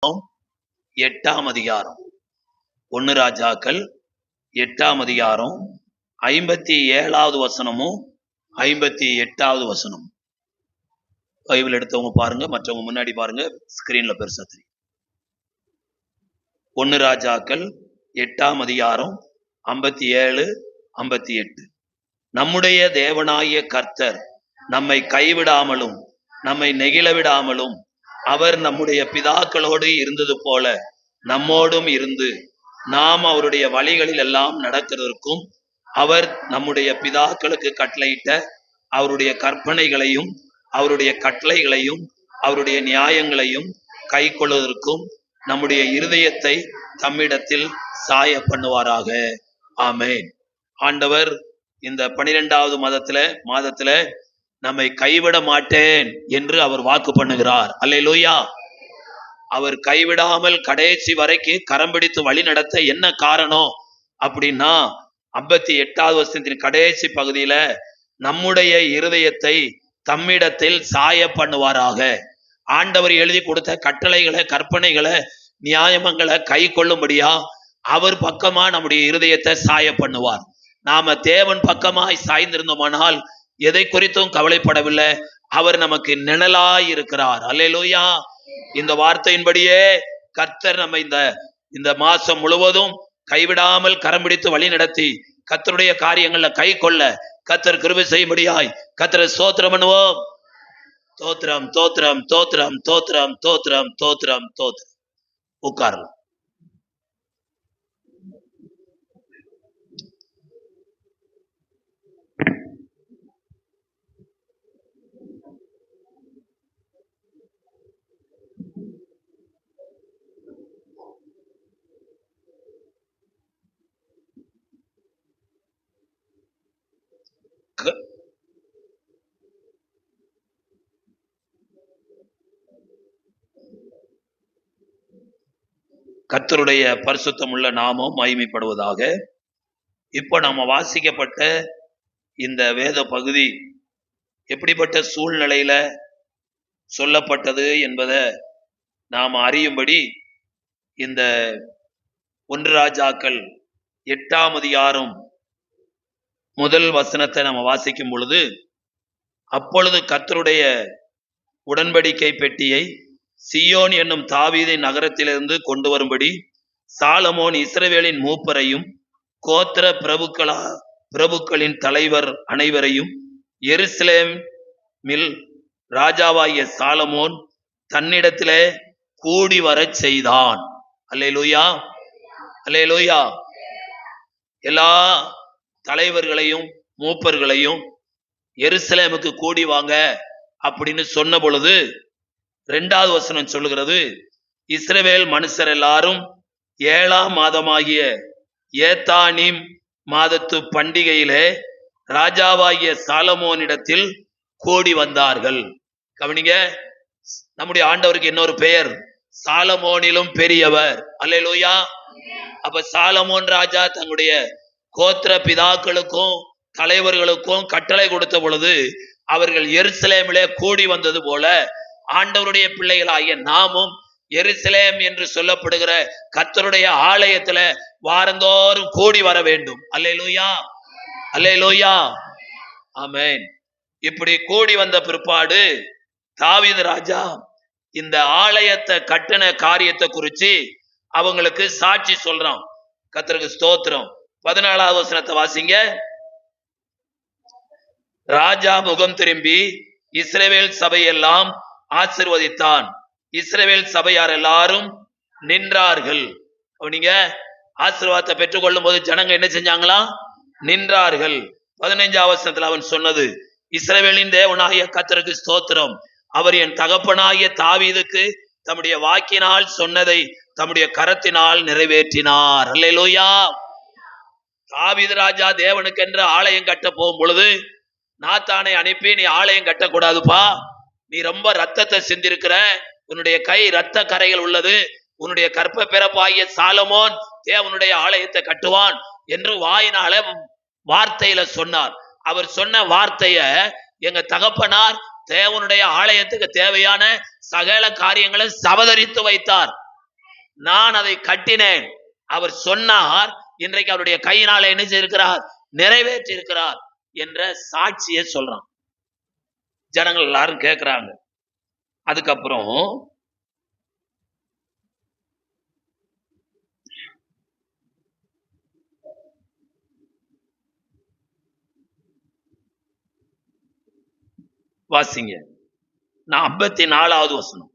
8ஆம் அதிகாரம், 1 ராஜாக்கள் 8ஆம் அதிகாரம் 57வது வசனமும் 58வது வசனம். பைபிள் எடுத்தவங்க பாருங்க, மற்றவங்க முன்னாடி பாருங்க, ஸ்கிரீன்ல பெருசா தெரியும். 1 ராஜாக்கள் 8ஆம் அதிகாரம் 57, 58. நம்முடைய தேவனாகிய கர்த்தர் நம்மை கைவிடாமலும் நம்மை நெகிழ விடாமலும் அவர் நம்முடைய பிதாக்களோடு இருந்தது போல நம்மோடும் இருந்து நாம் அவருடைய வழிகளில் எல்லாம் நடக்கிறதற்கும் அவர் நம்முடைய பிதாக்களுக்கு கட்டளையிட்ட அவருடைய கற்பனைகளையும் அவருடைய கட்டளைகளையும் அவருடைய நியாயங்களையும் கை கொள்வதற்கும் நம்முடைய இருதயத்தை தம்மிடத்தில் சாய பண்ணுவாராக. ஆமென். ஆண்டவர் இந்த 12வது மாதத்துல நம்மை கைவிட மாட்டேன் என்று அவர் வாக்கு பண்ணுகிறார். அல்லேலூயா. அவர் கைவிடாமல் கடைசி வரைக்கும் கரம் பிடித்து வழி நடத்த என்ன காரணம் அப்படின்னா, 58வது வசனத்தின் கடைசி பகுதியில நம்முடைய இருதயத்தை தம்மிடத்தில் சாய பண்ணுவாராக. ஆண்டவர் எழுதி கொடுத்த கட்டளைகளை, கற்பனைகளை, நியாயங்களை கை கொள்ளும்படியா அவர் பக்கமா நம்முடைய இருதயத்தை சாய பண்ணுவார். நாம தேவன் பக்கமாய் சாய்ந்திருந்தோமானால் எதை குறித்தும் கவலைப்படவில்லை. அவர் நமக்கு நிழலாய் இருக்கிறார். அல்லேலூயா. இந்த வார்த்தையின்படியே கர்த்தர் நம்ம இந்த மாசம் முழுவதும் கைவிடாமல் கரம் பிடித்து வழி நடத்தி கர்த்தருடைய காரியங்கள்ல கை கொள்ள கர்த்தர் கிருபை செய்யும்படியாய் கர்த்தரை ஸ்தோத்திரம் பண்ணுவோம். தோத்திரம் தோத்திரம் தோத்திரம் தோத்திரம் தோத்திரம் தோத்திரம் தோத்திரம். உட்காரலாம். கர்த்தருடைய பரிசுத்தமுள்ள நாமம் மகிமைப்படுவதாக. இப்போ நம்ம வாசிக்கப்பட்ட இந்த வேத பகுதி எப்படிப்பட்ட சூழ்நிலையில சொல்லப்பட்டது என்பதை நாம் அறியும்படி இந்த 1 ராஜாக்கள் 8ஆம் அதிகாரம் முதல் வசனத்தை நம்ம வாசிக்கும் பொழுது, அப்பொழுது கர்த்தருடைய உடன்படிக்கை பெட்டியை சீயோன் என்னும் தாவீதின் நகரத்திலிருந்து கொண்டு வரும்படி சாலமோன் இஸ்ரவேலின் மூப்பரையும் கோத்திர பிரபுக்களின் தலைவர் அனைவரையும் எருசலேமில் ராஜாவாகிய சாலமோன் தன்னிடத்திலே கூடி வரச் செய்தான். அல்லேலூயா, அல்லேலூயா. எல்லா தலைவர்களையும் மூப்பர்களையும் எருசலேமுக்கு கூடி வாங்க அப்படின்னு சொன்ன பொழுது 2வது வசனம் சொல்லுகிறது, இஸ்ரவேல் மனுஷர் எல்லாரும் 7ஆம் மாதமாகிய ஏத்தானிம் மாதத்து பண்டிகையிலே ராஜாவாகிய சாலமோனிடத்தில் கூடி வந்தார்கள். கவனிங்க, நம்முடைய ஆண்டவருக்கு இன்னொரு பெயர் சாலமோனிலும் பெரியவர். அல்லேலூயா. அப்ப சாலமோன் ராஜா தன்னுடைய கோத்திர பிதாக்களுக்கும் தலைவர்களுக்கும் கட்டளை கொடுத்த பொழுது அவர்கள் எருசலேமிலே கூடி வந்தது போல ஆண்டவருடைய பிள்ளைகளாகிய நாமும் எருசலேம் என்று சொல்லப்படுகிற கர்த்தருடைய ஆலயத்துல வாரந்தோறும் கூடி வர வேண்டும். அல்லேலூயா, அல்லேலூயா, ஆமென். இப்படி கூடி வந்த பிற்பாடு தாவீது ராஜா இந்த ஆலயத்தை கட்டின காரியத்தை குறித்து அவங்களுக்கு சாட்சி சொல்றான். கர்த்தருக்கு ஸ்தோத்திரம். 14வது வசனத்தை வாசிங்க. ராஜா முகம் திரும்பி இஸ்ரவேல் சபையெல்லாம் ஆசீர்வதித்தான். இஸ்ரவேல் சபையார் எல்லாரும் நின்றார்கள். நீங்க ஆசீர்வாதத்தை பெற்றுக்கொள்ளும் போது ஜனங்க என்ன செஞ்சாங்களா? நின்றார்கள். 15வது வசனத்தில் அவன் சொன்னது, இஸ்ரவேலின் தேவனாகிய கர்த்தருக்கு ஸ்தோத்திரம், அவர் என் தகப்பனாகிய தாவீதுக்கு தம்முடைய வாக்கினால் சொன்னதை தம்முடைய கரத்தினால் நிறைவேற்றினார். அல்லேலூயா. தாவீது ராஜா தேவனுக்கு என்று ஆலயம் கட்ட போகும் பொழுது நாத்தானை அனுப்பி, நீ ஆலயம் கட்டக்கூடாதுப்பா, நீ ரொம்ப ரத்தத்தை சிந்திருக்கிற, உன்னுடைய கை ரத்த கரைகள் உள்ளது, உன்னுடைய கற்ப பிறப்பாகிய சாலமோன் தேவனுடைய ஆலயத்தை கட்டுவான் என்று வாயினால வார்த்தையில சொன்னார். அவர் சொன்ன வார்த்தைய எங்க தகப்பனார் தேவனுடைய ஆலயத்துக்கு தேவையான சகல காரியங்களை சபதரித்து வைத்தார். நான் அதை கட்டினேன். அவர் சொன்னார், இன்றைக்கு அவருடைய கையினால என்ன செய்திருக்கிறார்? நிறைவேற்றி இருக்கிறார் என்ற சாட்சியை சொல்றான். ஜனங்கள் எல்லாரும் கேட்கிறாங்க. அதுக்கப்புறம் வாசிங்க. 54வது வசனம்.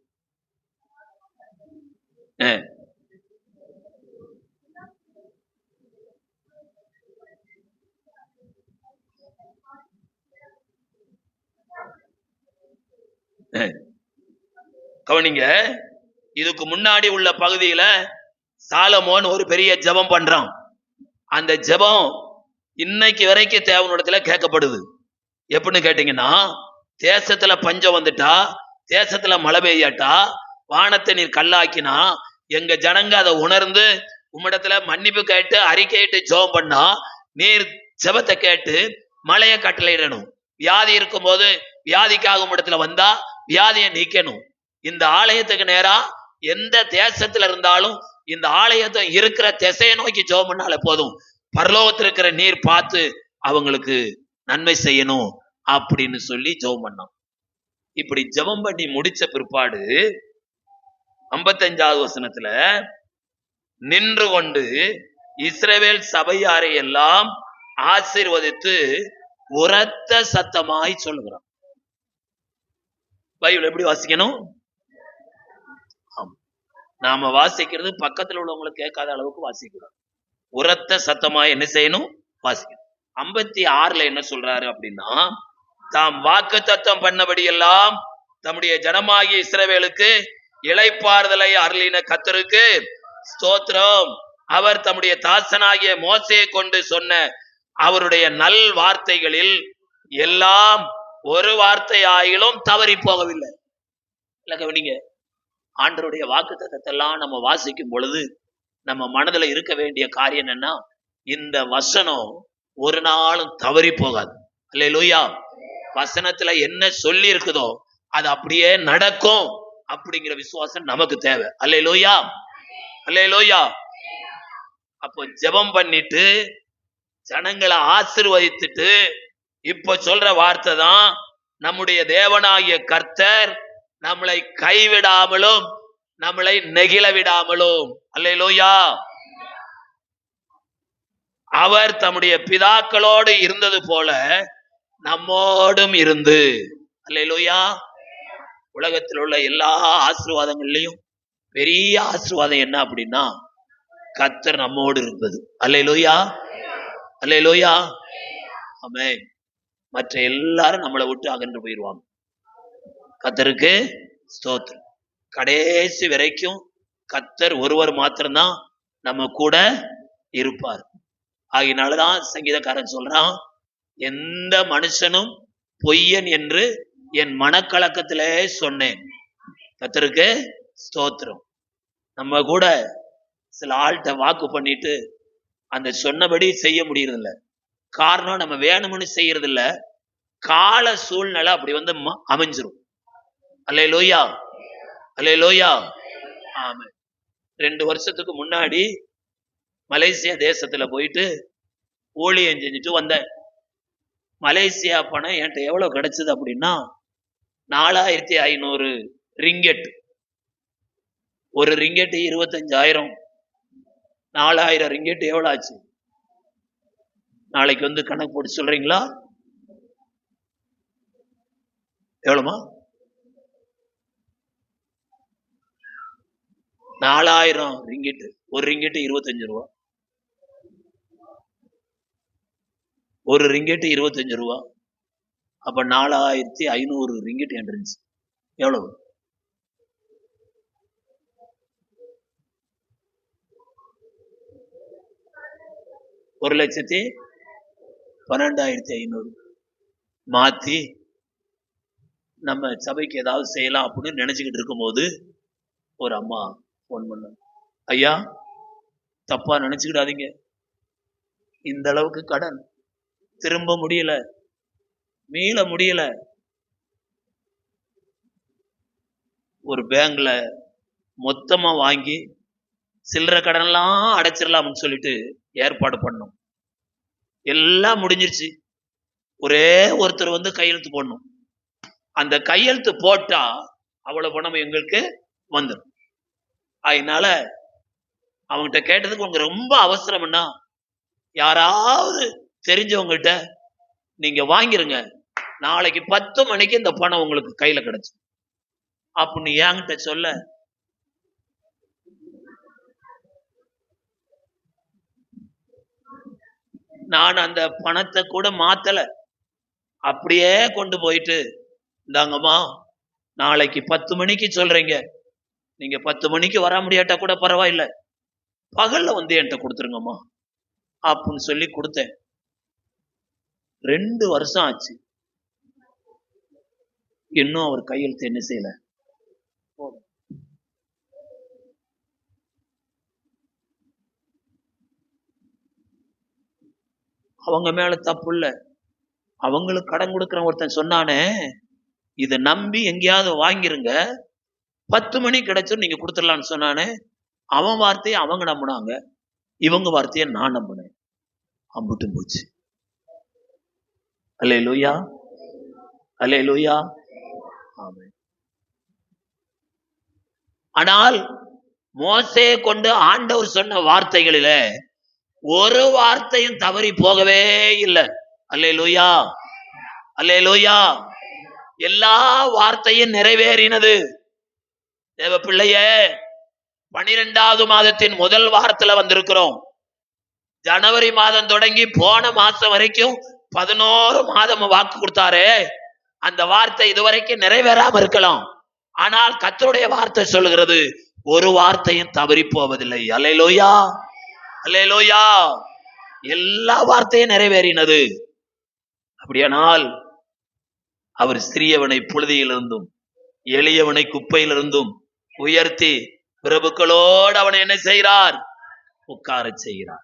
கவனிங்க. இதுக்கு முன்னாடி உள்ள பகுதியில சாலமோன் ஒரு பெரிய ஜெபம் பண்றான். அந்த ஜெபம் இன்னைக்கு வரைக்கும் தேவனிடத்துல கேட்கப்படுது. எப்படின்னு கேட்டீங்கன்னா, தேசத்துல பஞ்சம் வந்துட்டா, தேசத்துல மழை பெய்யாட்டா, வானத்தை நீர் கல்லாக்கினா, எங்க ஜனங்க அதை உணர்ந்து உம்மிடத்துல மன்னிப்பு கேட்டு அறிக்கையிட்டு ஜெபம் பண்ணா, நீர் ஜெபத்தை கேட்டு மழையை கட்டளையிடணும். வியாதி இருக்கும் போது வியாதிக்காக உம்மிடத்துல வந்தா வியாதியை நீக்கணும். இந்த ஆலயத்துக்கு நேரா எந்த தேசத்துல இருந்தாலும் இந்த ஆலயத்தை இருக்கிற திசையை நோக்கி ஜெபம் பண்ணாலே போதும், பரலோகத்தில் இருக்கிற நீர் பார்த்து அவங்களுக்கு நன்மை செய்யணும் அப்படின்னு சொல்லி ஜெபம் பண்ணோம். இப்படி ஜெபம் பண்ணி முடிச்ச பிற்பாடு 55வது வசனத்துல நின்று கொண்டு இஸ்ரவேல் சபையாரை எல்லாம் ஆசீர்வதித்து உரத்த சத்தமாய் சொல்லுகிறான். பைபிள் எப்படி வாசிக்கணும்? நாம வாசிக்கிறது பக்கத்துல உள்ளவங்களுக்கு கேட்காத அளவுக்கு வாசிக்கிறோம். உரத்த சத்தமாய் என்ன செய்யணும்? வாசிக்கணும். 56ல என்ன சொல்றாரு அப்படின்னா, தாம் வாக்கு தத்தம் பண்ணபடி எல்லாம் தம்முடைய ஜனமாகிய இஸ்ரவேலுக்கு இளைப்பாறுதலை அருளின கர்த்தருக்கு ஸ்தோத்திரம். அவர் தம்முடைய தாசனாகிய மோசேயை கொண்டு சொன்ன அவருடைய நல் வார்த்தைகளில் எல்லாம் ஒரு வார்த்தை ஆயிலும் தவறி போகவில்லை. இல்ல கவனிங்க, ஆண்டவருடைய வாக்கு தத்தத்தை எல்லாம் நம்ம வாசிக்கும் பொழுது நம்ம மனதுல இருக்க வேண்டிய காரியம் என்னன்னா, இந்த வசனம் ஒரு நாளும் தவறி போகாது. அல்லேலூயா. வசனத்துல என்ன சொல்லி இருக்குதோ அது அப்படியே நடக்கும் அப்படிங்கிற விசுவாசம் நமக்கு தேவை. அல்லேலூயா, அல்லேலூயா. அப்போ ஜெபம் பண்ணிட்டு ஜனங்களை ஆசீர்வதித்துட்டு இப்ப சொல்ற வார்த்தை தான், நம்முடைய தேவனாகிய கர்த்தர் நம்மளை கைவிடாமலும் நம்மளை நெகிழ விடாமலும், அல்லேலூயா, அவர் தம்முடைய பிதாக்களோடு இருந்தது போல நம்மோடும் இருந்து, அல்லேலூயா. உலகத்தில் உள்ள எல்லா ஆசீர்வாதங்கள்லயும் பெரிய ஆசீர்வாதம் என்ன அப்படின்னா, கர்த்தர் நம்மோடு இருப்பது. அல்லேலூயா, அல்லேலூயா. ஆமென். மற்ற எல்லாரும் நம்மளை விட்டு அகன்று போயிடுவாங்க. கர்த்தருக்கு ஸ்தோத்திரம். கடைசி வரைக்கும் கர்த்தர் ஒருவர் மாத்திரம்தான் நம்ம கூட இருப்பார். ஆகினாலதான் சங்கீதக்காரன் சொல்றான், எந்த மனுஷனும் பொய்யன் என்று என் மனக்கலக்கத்திலே சொன்னேன். கர்த்தருக்கு ஸ்தோத்திரம். நம்ம கூட சில ஆள்கிட்ட வாக்கு பண்ணிட்டு அந்த சொன்னபடி செய்ய முடியறதில்ல. காரணம், நம்ம வேணும்னு செய்யறது இல்ல, கால சூழ்நிலை அப்படி வந்து அமைஞ்சிரும். அல்லேலூயா, அல்லேலூயா. ஆமா. 2 வருஷத்துக்கு முன்னாடி மலேசியா தேசத்துல போயிட்டு ஊழியம் செஞ்சுட்டு வந்தேன். மலேசியா பணம் என்கிட்ட எவ்வளவு கிடைச்சது அப்படின்னா 4500 ரிங்கெட். ஒரு ரிங்கெட் 25,000. 4000 ரிங்கெட் எவ்வளவு ஆச்சு? நாளைக்கு வந்து கணக்கு போட்டு சொல்றீங்களா? எவ்வளவுமா? 4000 ரிங்கெட். ஒரு ரிங்கெட் 25 ரூபா. ஒரு ரிங்கெட் 25 ரூபா. அப்ப 4500 ரிங்கெட் இருந்துச்சு. எவ்வளவு? $1,12,500 மாத்தி நம்ம சபைக்கு ஏதாவது செய்யலாம் அப்படின்னு நினைச்சுக்கிட்டு இருக்கும் போது ஒரு அம்மா போன் பண்ண, ஐயா தப்பா நினைச்சுக்கிடாதீங்க, இந்த அளவுக்கு கடன் திரும்ப முடியல, மீள முடியல. ஒரு பேங்க்ல மொத்தமா வாங்கி சில்லறை கடன்லாம் அடைச்சிடலாம்னு சொல்லிட்டு ஏற்பாடு பண்ணோம். எல்லாம் முடிஞ்சிருச்சு. ஒரே ஒருத்தர் வந்து கையெழுத்து போடணும். அந்த கையெழுத்து போட்டா அவ்வளவு பணம் எங்களுக்கு வந்துடும். அதனால அவங்ககிட்ட கேட்டதுக்கு உங்க ரொம்ப அவசரம்னா யாராவது தெரிஞ்சவங்ககிட்ட நீங்க வாங்கிருங்க, நாளைக்கு 10 மணிக்கு இந்த பணம் உங்களுக்கு கையில கிடைச்சு அப்படின்னு என்கிட்ட சொல்ல, நான் அந்த பணத்தை கூட மாத்தல, அப்படியே கொண்டு போயிட்டு இந்தாங்கம்மா நாளைக்கு 10 மணிக்கு சொல்றீங்க, நீங்க 10 மணிக்கு வர முடியாட்டா கூட பரவாயில்ல, பகல்ல வந்து என்கிட்ட கொடுத்துருங்கம்மா அப்படின்னு சொல்லி கொடுத்தேன். 2 வருஷம் ஆச்சு, இன்னும் அவர் கையெழுத்து என்ன செய்யல. அவங்க மேல தப்பு இல்ல, அவங்களுக்கு கடன் கொடுக்கிற ஒருத்தன் சொன்னானே இதை நம்பி எங்கேயாவது வாங்கிருங்க, 10 மணி கிடைச்சும் நீங்க கொடுத்துடலான்னு சொன்னானே, அவன் வார்த்தையை அவங்க நம்பினாங்க, இவங்க வார்த்தையை நான் நம்பினேன், அம்புட்டும் போச்சு. அல்லேலூயா, அல்லேலூயா. ஆமென். ஆனால் மோசேயை கொண்டு ஆண்டவர் சொன்ன வார்த்தைகளில ஒரு வார்த்தையும் தவறி போகவே இல்லை. அல்லேலூயா, அல்லேலூயா. எல்லா வார்த்தையும் நிறைவேறினது. தேவ பிள்ளையே, 12வது மாதத்தின் முதல் வாரத்துல வந்திருக்கிறோம். ஜனவரி மாதம் தொடங்கி போன மாசம் வரைக்கும் 11 மாதம் வாக்கு கொடுத்தாரே, அந்த வார்த்தை இதுவரைக்கும் நிறைவேறாம இருக்கலாம். ஆனால் கர்த்தருடைய வார்த்தை சொல்லுகிறது ஒரு வார்த்தையும் தவறி போவதில்லை. அல்லேலூயா, அல்லேலூயா. எல்லா வார்த்தையும் நிறைவேறினது. அப்படியானால் அவர் சிறியவனை புழுதியிலிருந்தும் எளியவனை குப்பையிலிருந்தும் உயர்த்தி பிரபுக்களோடு அவனை என்ன செய்கிறார்? உட்கார செய்கிறார்.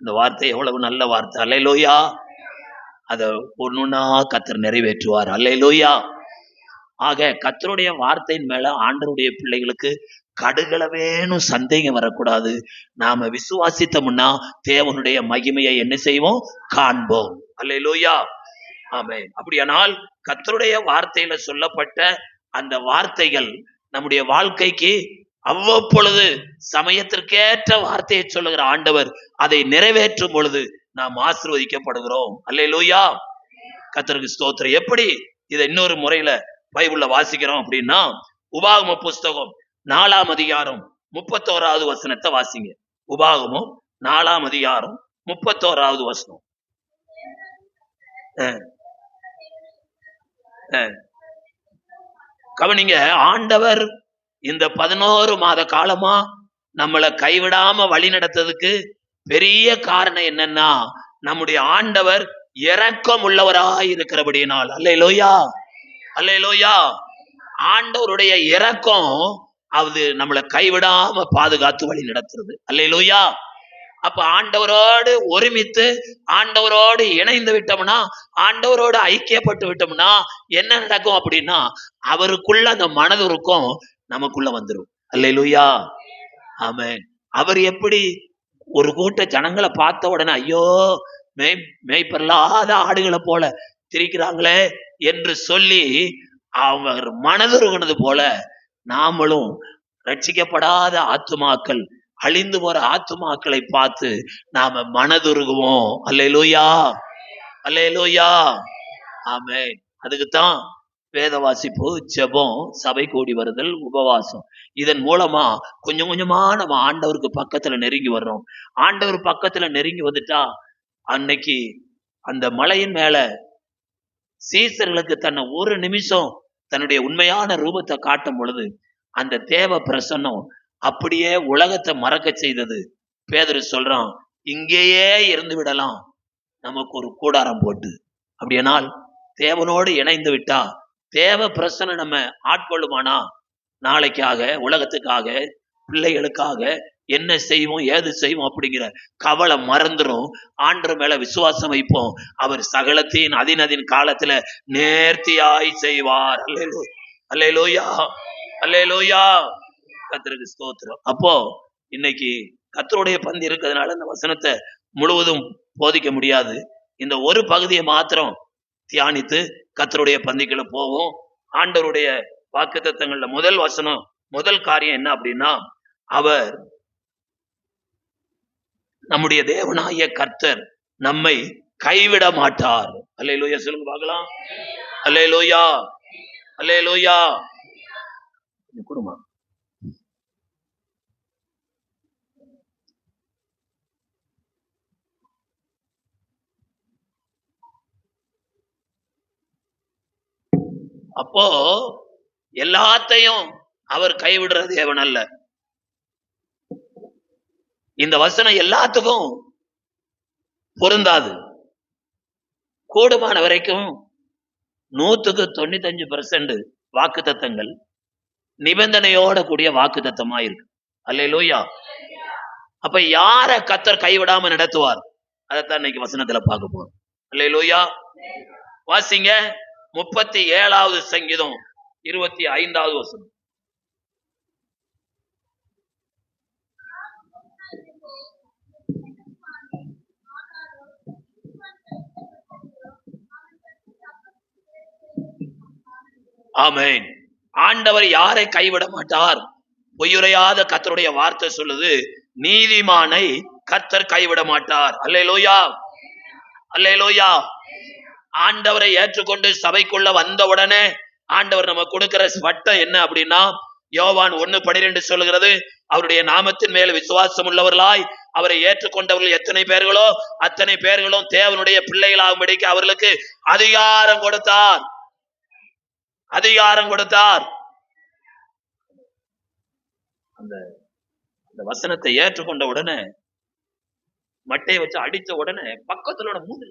அந்த வார்த்தை எவ்வளவு நல்ல வார்த்தை. அல்லேலூயா. அதை ஒண்ணுன்னா கர்த்தர் நிறைவேற்றுவார். அல்லேலூயா. ஆக கர்த்தருடைய வார்த்தையின் மேல ஆண்டவருடைய பிள்ளைகளுக்கு கடுகளவேனும் சந்தேகம் வரக்கூடாது. நாம விசுவாசித்தோம்னா தேவனுடைய மகிமையை என்ன செய்வோம்? காண்போம். அல்லேலூயா. ஆமென். அப்படியானால் கர்த்தருடைய வார்த்தையில சொல்லப்பட்ட அந்த வார்த்தைகள் நம்முடைய வாழ்க்கைக்கு அவ்வப்பொழுது சமயத்திற்கேற்ற வார்த்தையை சொல்லுகிற ஆண்டவர் அதை நிறைவேற்றும் பொழுது நாம் ஆசீர்வதிக்கப்படுகிறோம். அல்லேலூயா. கர்த்தருக்கு ஸ்தோத்திரம். எப்படி இதை இன்னொரு முறையில பைபிள்ல வாசிக்கிறோம் அப்படின்னா, உபாகம புஸ்தகம் 4ஆம் அதிகாரம் 31வது வசனத்தை வாசிங்க. உபாகமம் 4ஆம் அதிகாரம் 31வது வசனம். கவனிங்க, ஆண்டவர் இந்த 11 மாத காலமா நம்மளை கைவிடாம வழி நடத்ததுக்கு பெரிய காரணம் என்னன்னா, நம்முடைய ஆண்டவர் இரக்கம் உள்ளவராய் இருக்கிறபடியினால். அல்லேலூயா, அல்லேலூயா. ஆண்டவருடைய இரக்கம் அது நம்மளை கைவிடாம பாதுகாத்து வழி நடத்துறது. அல்லேலூயா. அப்ப ஆண்டவரோடு ஒருமித்து ஆண்டவரோடு இணைந்து விட்டோம்னா, ஆண்டவரோடு ஐக்கியப்பட்டு விட்டோம்னா என்ன நடக்கும் அப்படின்னா, அவருக்குள்ள அந்த மனதுருக்கம் நமக்குள்ள வந்துடும். அல்லேலூயா. ஆமென். அவர் எப்படி ஒரு கூட்ட ஜனங்களை பார்த்த உடனே ஐயோ மேய்ப்பல்லாத ஆடுகளை போல திரிக்கிறாங்களே என்று சொல்லி அவர் மனதுருகினது போல நாமளும் ரட்சிக்கப்படாத ஆத்துமாக்கள், அழிந்து போற ஆத்துமாக்களை பார்த்து நாம மனதுருகுவோம். அல்லேலூயா, அல்லேலூயா. ஆமென். அதுக்குத்தான் வேத வாசிப்பு, ஜெபம், சபை கூடி வருதல், உபவாசம். இதன் மூலமா கொஞ்சம் கொஞ்சமா நம்ம ஆண்டவருக்கு பக்கத்துல நெருங்கி வர்றோம். ஆண்டவர் பக்கத்துல நெருங்கி வந்துட்டா அன்னைக்கு அந்த மலையின் மேல சீசர்களுக்கு தன்னை ஒரு நிமிஷம் தன்னுடைய உண்மையான ரூபத்தை காட்டும் பொழுது அந்த தேவ பிரசன்னம் அப்படியே உலகத்தை மறக்க செய்தது. பேதுரு சொல்றான், இங்கேயே இருந்து விடலாம் நமக்கு ஒரு கூடாரம் போட்டு. அப்படியானால் தேவனோடு இணைந்து விட்டா தேவ பிரசனை நம்ம ஆட்கொள்ளுமானா, நாளைக்காக, உலகத்துக்காக, பிள்ளைகளுக்காக என்ன செய்வோம் ஏது செய்வோம் அப்படிங்கிற கவலை மறந்துரும். ஆண்டவர் மேல விசுவாசம் வைப்போம். அவர் சகலத்தின் அதின் காலத்துல நேர்த்தியாய் செய்வார். அல்லேலூயா, அல்லேலூயா, அல்லேலூயா. கர்த்தருக்கு ஸ்தோத்திரம். அப்போ இன்னைக்கு கர்த்தருடைய பந்தி இருக்கிறதுனால இந்த வசனத்தை முழுவதும் போதிக்க முடியாது. இந்த ஒரு பகுதியை மாத்திரம் தியானித்து கர்த்தருடைய பந்திக்குள்ள போவோம். ஆண்டவருடைய வாக்குத்தத்தங்கள்ல முதல் வசனம், முதல் காரியம் என்ன அப்படின்னா, அவர் நம்முடைய தேவனாகிய கர்த்தர் நம்மை கைவிட மாட்டார். அல்லேலூயா சொல்லுங்க பார்க்கலாம். அல்லேலூயா, அல்லேலூயா. குடுமா அப்போ எல்லாத்தையும் அவர் கைவிடுற தேவன் அல்ல. இந்த வசனம் எல்லாத்துக்கும் பொருந்தாது. கூடுமான வரைக்கும் 195% வாக்குத்தத்தங்கள் நிபந்தனையோட கூடிய வாக்குத்தத்தமா இருக்கு. அல்லேலூயா. அப்ப யார கர்த்தர் கைவிடாம நடத்துவார், அதைத்தான் இன்னைக்கு வசனத்துல பார்க்க போறோம். அல்லேலூயா. வாசிங்க 37வது சங்கீதம் 25வது வசனம். ஆமென். ஆண்டவர் யாரை கைவிட மாட்டார்? பொய்யுரையாத கர்த்தருடைய வார்த்தை சொல்லுது, நீதிமானை கர்த்தர் கைவிட மாட்டார். அல்லேலூயா, அல்லேலூயா. ஆண்டவரை ஏற்றுக்கொண்டு சபைக்குள்ள வந்த உடனே ஆண்டவர் நம்ம கொடுக்கிற வட்டம் என்ன அப்படின்னா, யோவான் 1:12 சொல்லுகிறது, அவருடைய நாமத்தின் மேல் விசுவாசம் உள்ளவர்களாய் அவரை ஏற்றுக்கொண்டவர்கள் எத்தனை பேர்களோ அத்தனை பேர்களும் தேவனுடைய பிள்ளைகளாகும்படிக்கு அவர்களுக்கு அதிகாரம் கொடுத்தார். அதிகாரம் கொடுத்தார். அந்த வசனத்தை ஏற்றுக்கொண்ட உடனே, மட்டையை வச்சு அடித்த உடனே பக்கத்துல மூணு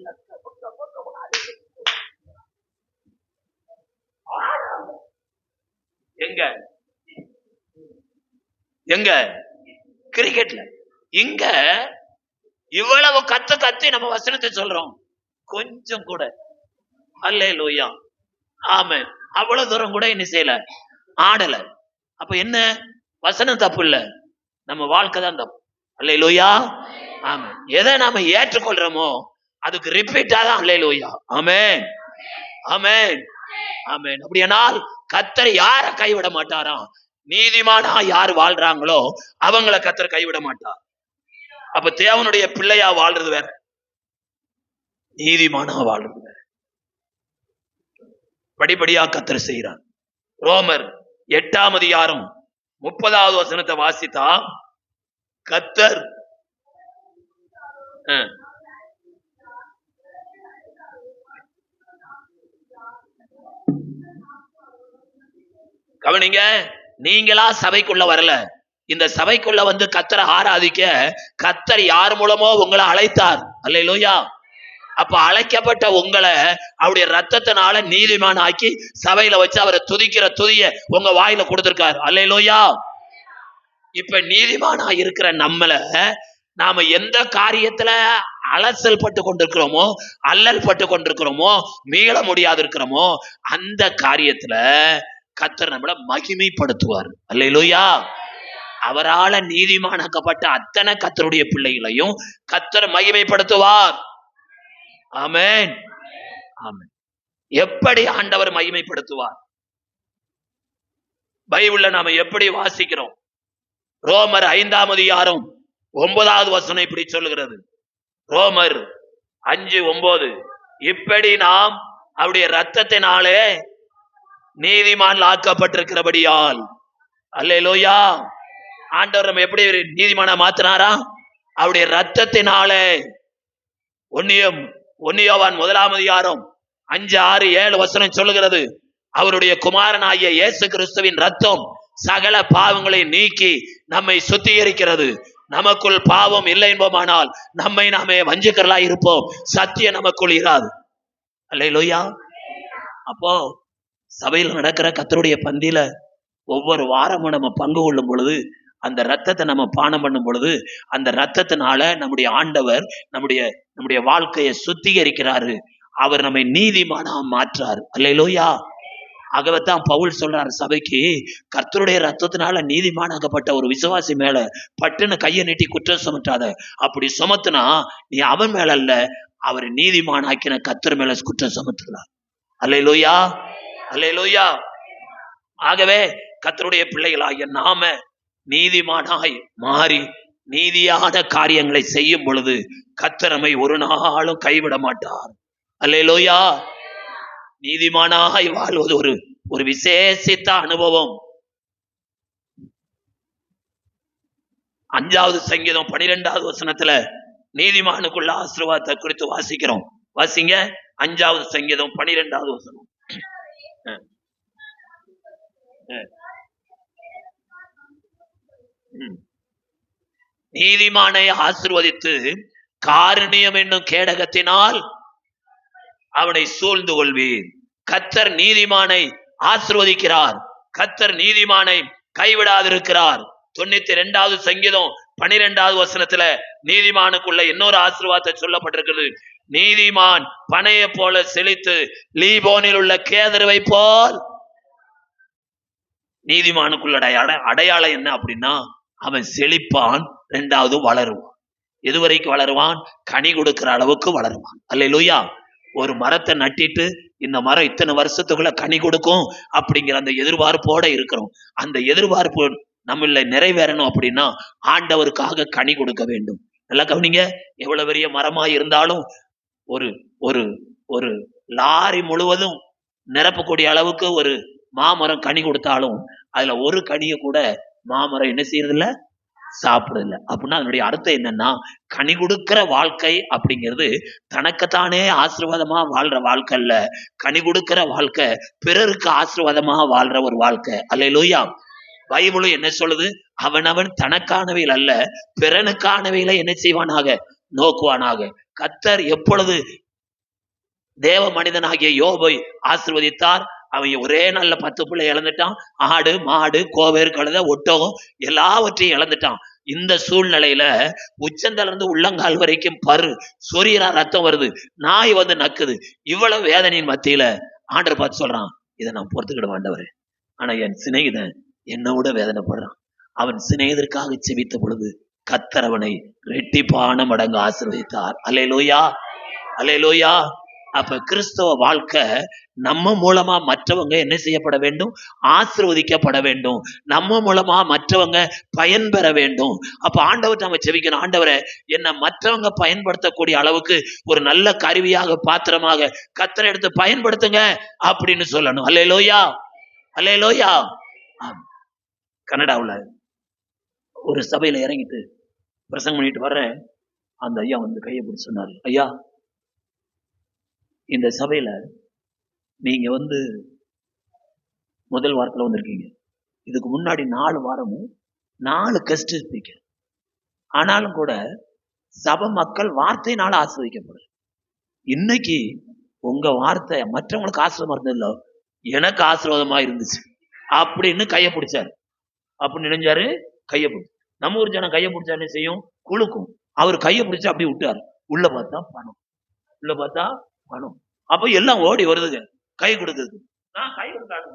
எங்க எங்க கிரிக்கெட்ல இங்க இவ்வளவு கத்தி நம்ம வசனத்தை சொல்றோம், கொஞ்சம் கூட அல்லேலூயா ஆமென் அவ்வளவு தூரம் கூட என்ன செய்யல, ஆடல. அப்ப என்ன, வசனம் தப்பு இல்ல, நம்ம வாழ்க்கை தான் தப்பு. அல்லேலூயா ஆமென். எதை நாம ஏற்றுக்கொள்றோமோ அதுக்கு ரிப்பீட்டா தான் அல்லேலூயா ஆமென் ஆமென் ஆமென். அப்படியானால் கர்த்தர் யார கைவிட மாட்டாராம்? நீதிமானா யார் வாழ்றாங்களோ அவங்களை கர்த்தர் கைவிட மாட்டார். அப்ப தேவனுடைய பிள்ளையா வாழ்றது வேற, நீதிமானா வாழ்றது வேற. படிப்படியா கர்த்தர் செய்கிறார். ரோமர் 8ஆம் அதிகாரம் 30வது வசனத்தை வாசித்தா, கர்த்தர் கவனிங்க, நீங்களா சபைக்குள்ள வரல. இந்த சபைக்குள்ள வந்து கர்த்தரை ஆராதிக்க கர்த்தர் யார் மூலமோ உங்களை அழைத்தார். அல்லேலூயா. அப்ப அழைக்கப்பட்ட உங்களை அவருடைய ரத்தத்தினால நீதிமான் ஆக்கி சபையில வச்சு அவரை துதிக்கிற துதிய உங்க வாயில கொடுத்திருக்காரு. அல்லேலூயா. இப்ப நீதிமானா இருக்கிற நம்மள நாம எந்த காரியத்துல அலசல் பட்டு கொண்டிருக்கிறோமோ, அல்லல் பட்டு கொண்டிருக்கிறோமோ, மீள முடியாது இருக்கிறோமோ, அந்த காரியத்துல கர்த்தர் நம்மள மகிமைப்படுத்துவார். அல்லேலூயா. அவரால நீதிமானாக்கப்பட்ட அத்தனை கர்த்தருடைய பிள்ளைகளையும் கர்த்தர் மகிமைப்படுத்துவார். ஆமென் ஆமென். எப்படி ஆண்டவர் மகிமைப்படுத்துவார்? பைபிள்ல நாம எப்படி வாசிக்கிறோம்? ரோமர் 5ஆம் அதிகாரம் 9வது வசனம் இப்படி சொல்லுகிறது. ரோமர் 5:9, இப்படி நாம் அவருடைய ரத்தத்தினாலே நீதிமான் ஆக்கப்பட்டிருக்கிறபடியால். அல்லேலூயா. ஆண்டவர் நம்ம எப்படி நீதிமானா மாத்தினாரா? அவருடைய ரத்தத்தினாலே. 1 யோவான் 1ஆம் அதிகாரம் 5, 6, 7 வசனம் சொல்லுகிறது, அவருடைய குமாரனாகிய இயேசு கிறிஸ்துவின் ரத்தம் சகல பாவங்களை நீக்கி நம்மை சுத்திகரிக்கிறது. நமக்குள் பாவம் இல்லை என்போமானால் நம்மை நாமே வஞ்சிக்கிறலா இருப்போம், சத்தியம் நமக்குள் இராது. அல்லேலூயா. அப்போ சபையில் நடக்கிற கர்த்தருடைய பந்தியில ஒவ்வொரு வாரமும் நம்ம பங்கு கொள்ளும் பொழுது, அந்த ரத்தத்தை நம்ம பானம் பண்ணும் பொழுது, அந்த ரத்தத்தினால நம்முடைய ஆண்டவர் நம்முடைய வாழ்க்கையை சுத்திகரிக்கிறாரு. அவர் நம்மை நீதிமானா மாற்றார். அல்லேலூயா. ஆகவேத்தான் பவுல் சொல்றாரு சபைக்கு, கர்த்தருடைய ரத்தத்தினால நீதிமானாக்கப்பட்ட ஒரு விசுவாசி மேல பட்டுன்னு கையை நீட்டி குற்றம் சுமத்தாத. அப்படி சுமத்துனா நீ அவன் மேல அல்ல, அவர் நீதிமானாக்கின கர்த்தர் மேல குற்றம் சுமத்துகிறார். அல்லேலூயா, அல்லேலூயா. ஆகவே கர்த்தருடைய பிள்ளைகளாகிய நாம நீதிமானாய் மாறி நீதியான காரியங்களை செய்யும் பொழுது கர்த்தர் நம்மை ஒரு நாளும் கைவிட மாட்டார். அல்லேலூயா. நீதிமானாய் வாழ்வது ஒரு விசேஷித்த அனுபவம். 5வது சங்கீதம் 12வது வசனத்துல நீதிமானுக்குள்ள ஆசீர்வாதத்தை குறித்து வாசிக்கிறோம். வாசிங்க. 5வது சங்கீதம் 12வது வசனம். நீதிமானை ஆசீர்வதித்து காருண்யம் என்னும் கேடகத்தினால் அவனை சூழ்ந்து கொள்வீர். கர்த்தர் நீதிமானை ஆசீர்வதிக்கிறார். கர்த்தர் நீதிமானை கைவிடாதிருக்கிறார். 92வது சங்கீதம் 12வது வசனத்துல நீதிமானுக்குள்ள இன்னொரு ஆசீர்வாதத்தை சொல்லப்பட்டிருக்கிறது. நீதிமான் பனையை போல செழித்து லீபோனில் உள்ள கேதருவை போல். நீதிமானுக்குள்ள அடையாளம் என்ன அப்படின்னா, அவன் செழிப்பான், 2வது வளருவான். எதுவரைக்கும் வளருவான்? கனி கொடுக்கிற அளவுக்கு வளருவான். அல்லேலூயா. ஒரு மரத்தை நட்டிட்டு இந்த மரம் இத்தனை வருஷத்துக்குள்ள கனி கொடுக்கும் அப்படிங்கிற அந்த எதிர்பார்ப்போட இருக்கிறோம். அந்த எதிர்பார்ப்பு நம்மள நிறைவேறணும் அப்படின்னா ஆண்டவருக்காக கனி கொடுக்க வேண்டும். நல்லா கவனிங்க. எவ்வளவு பெரிய மரமா இருந்தாலும் ஒரு ஒரு ஒரு லாரி முழுவதும் நிரப்பக்கூடிய அளவுக்கு ஒரு மாமரம் கனி கொடுத்தாலும் அதுல ஒரு கனியை கூட மாமரம் என்ன செய்யறதில்ல, சாப்பிடல. அப்படின்னா அதனுடைய அர்த்தம் என்னன்னா, கனி கொடுக்கிற வாழ்க்கை அப்படிங்கிறது தனக்குத்தானே ஆசீர்வாதமா வாழ்ற வாழ்க்கை அல்ல. கனி கொடுக்கிற வாழ்க்கை பிறருக்கு ஆசீர்வாதமா வாழ்ற ஒரு வாழ்க்கை. அல்லேலூயா. பைபிளும் என்ன சொல்லுது? அவனவன் தனக்கானவையில் அல்ல பிறனுக்கானவையில என்ன செய்வானாக? நோக்குவானாக. கர்த்தர் எப்பொழுது தேவ மனிதனாகிய யோபை ஆசீர்வதித்தார், அவன் ஒரே நல்ல 10 பிள்ளை இழந்துட்டான். ஆடு, மாடு, கோவேறு, கழுதை, ஒட்டகம் எல்லாவற்றையும் இழந்துட்டான். இந்த சூழ்நிலையில உச்சந்தல இருந்து உள்ளங்கால் வரைக்கும் பரு சொரியரா ரத்தம் வருது, நாய் வந்து நக்குது. இவ்வளவு வேதனையின் மத்தியில ஆண்டவர் பார்த்து சொல்றான், இதை நான் பொறுத்துக்கிட வேண்டவரு. ஆனா என் சிநேகிதன் என்னோட வேதனைப்படுறான். அவன் சிநேகிதற்காக செபித்த பொழுது கர்த்தர் அவனை ரெட்டிப்பான மடங்கு ஆசீர்வதித்தார். அல்லேலூயா, அல்லேலூயா. அப்ப கிறிஸ்தவ வாழ்க்கை நம்ம மூலமா மற்றவங்க என்ன செய்யப்பட வேண்டும்? ஆசீர்வதிக்கப்பட வேண்டும். நம்ம மூலமா மற்றவங்க பயன்பெற வேண்டும். அப்ப ஆண்டவர் நம்ம செபிக்கணும், ஆண்டவரை என்ன மற்றவங்க பயன்படுத்தக்கூடிய அளவுக்கு ஒரு நல்ல கருவியாக பாத்திரமாக கர்த்தரை எடுத்து பயன்படுத்துங்க அப்படின்னு சொல்லணும். அல்லேலூயா, அல்லேலூயா. கனடாவுல ஒரு சபையில இறங்கிட்டு பிரசங்கம் பண்ணிட்டு வர்றேன். அந்த ஐயா வந்து கையை பிடிச்சு சொன்னாரு, ஐயா இந்த சபையில நீங்க வந்து முதல் வாரத்துல வந்திருக்கீங்க. இதுக்கு முன்னாடி 4 வாரமும் 4 கெஸ்ட் ஸ்பீக்கர். ஆனாலும் கூட சபை மக்கள் வார்த்தையினால ஆசீர்வதிக்கப்படுது. இன்னைக்கு உங்க வார்த்தை மற்றவங்களுக்கு ஆசீர்வாதமா இருந்ததில்ல, எனக்கு ஆசீர்வாதமா இருந்துச்சு அப்படின்னு கையை பிடிச்சாரு. அப்படின்னு நினைஞ்சாரு, கையை பிடிச்சு. நம்ம ஊர் ஜனம் கையை பிடிச்சா என்ன செய்யும்? குலுக்கும். அவர் கையை பிடிச்சு அப்படி விட்டாரு. உள்ள பார்த்தா பணம், உள்ள பார்த்தா பணம். அப்ப எல்லாம் ஓடி வருதுங்க கை கொடுக்குறது. நான் கை கொடுத்தாங்க.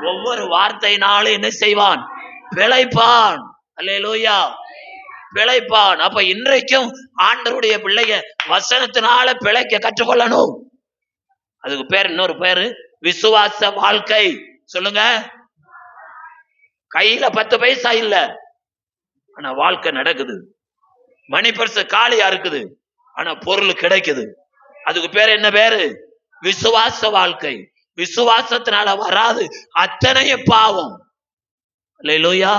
ஒவ்வொரு வார்த்தையினாலும் என்ன செய்வான்? பிழைப்பான். அல்லேலூயா, பிழைப்பான். அப்ப இன்றைக்கும் ஆண்டவருடைய பிள்ளைங்க வசனத்தினால பிழைக்க கற்றுக்கொள்ளணும். அதுக்கு பேர், இன்னொரு பேரு விசுவாச வாழ்க்கை. சொல்லுங்க. கையில 10 பைசா இல்ல, ஆனா வாழ்க்கை நடக்குது. மணி பர்ஸ் காலியா இருக்குது, ஆனா பொருள் கிடைக்குது. அதுக்கு பேர் என்ன பேரு? விசுவாச வாழ்க்கை. விசுவாசத்தினால வராது அத்தனைய பாவம். அல்லேலூயா,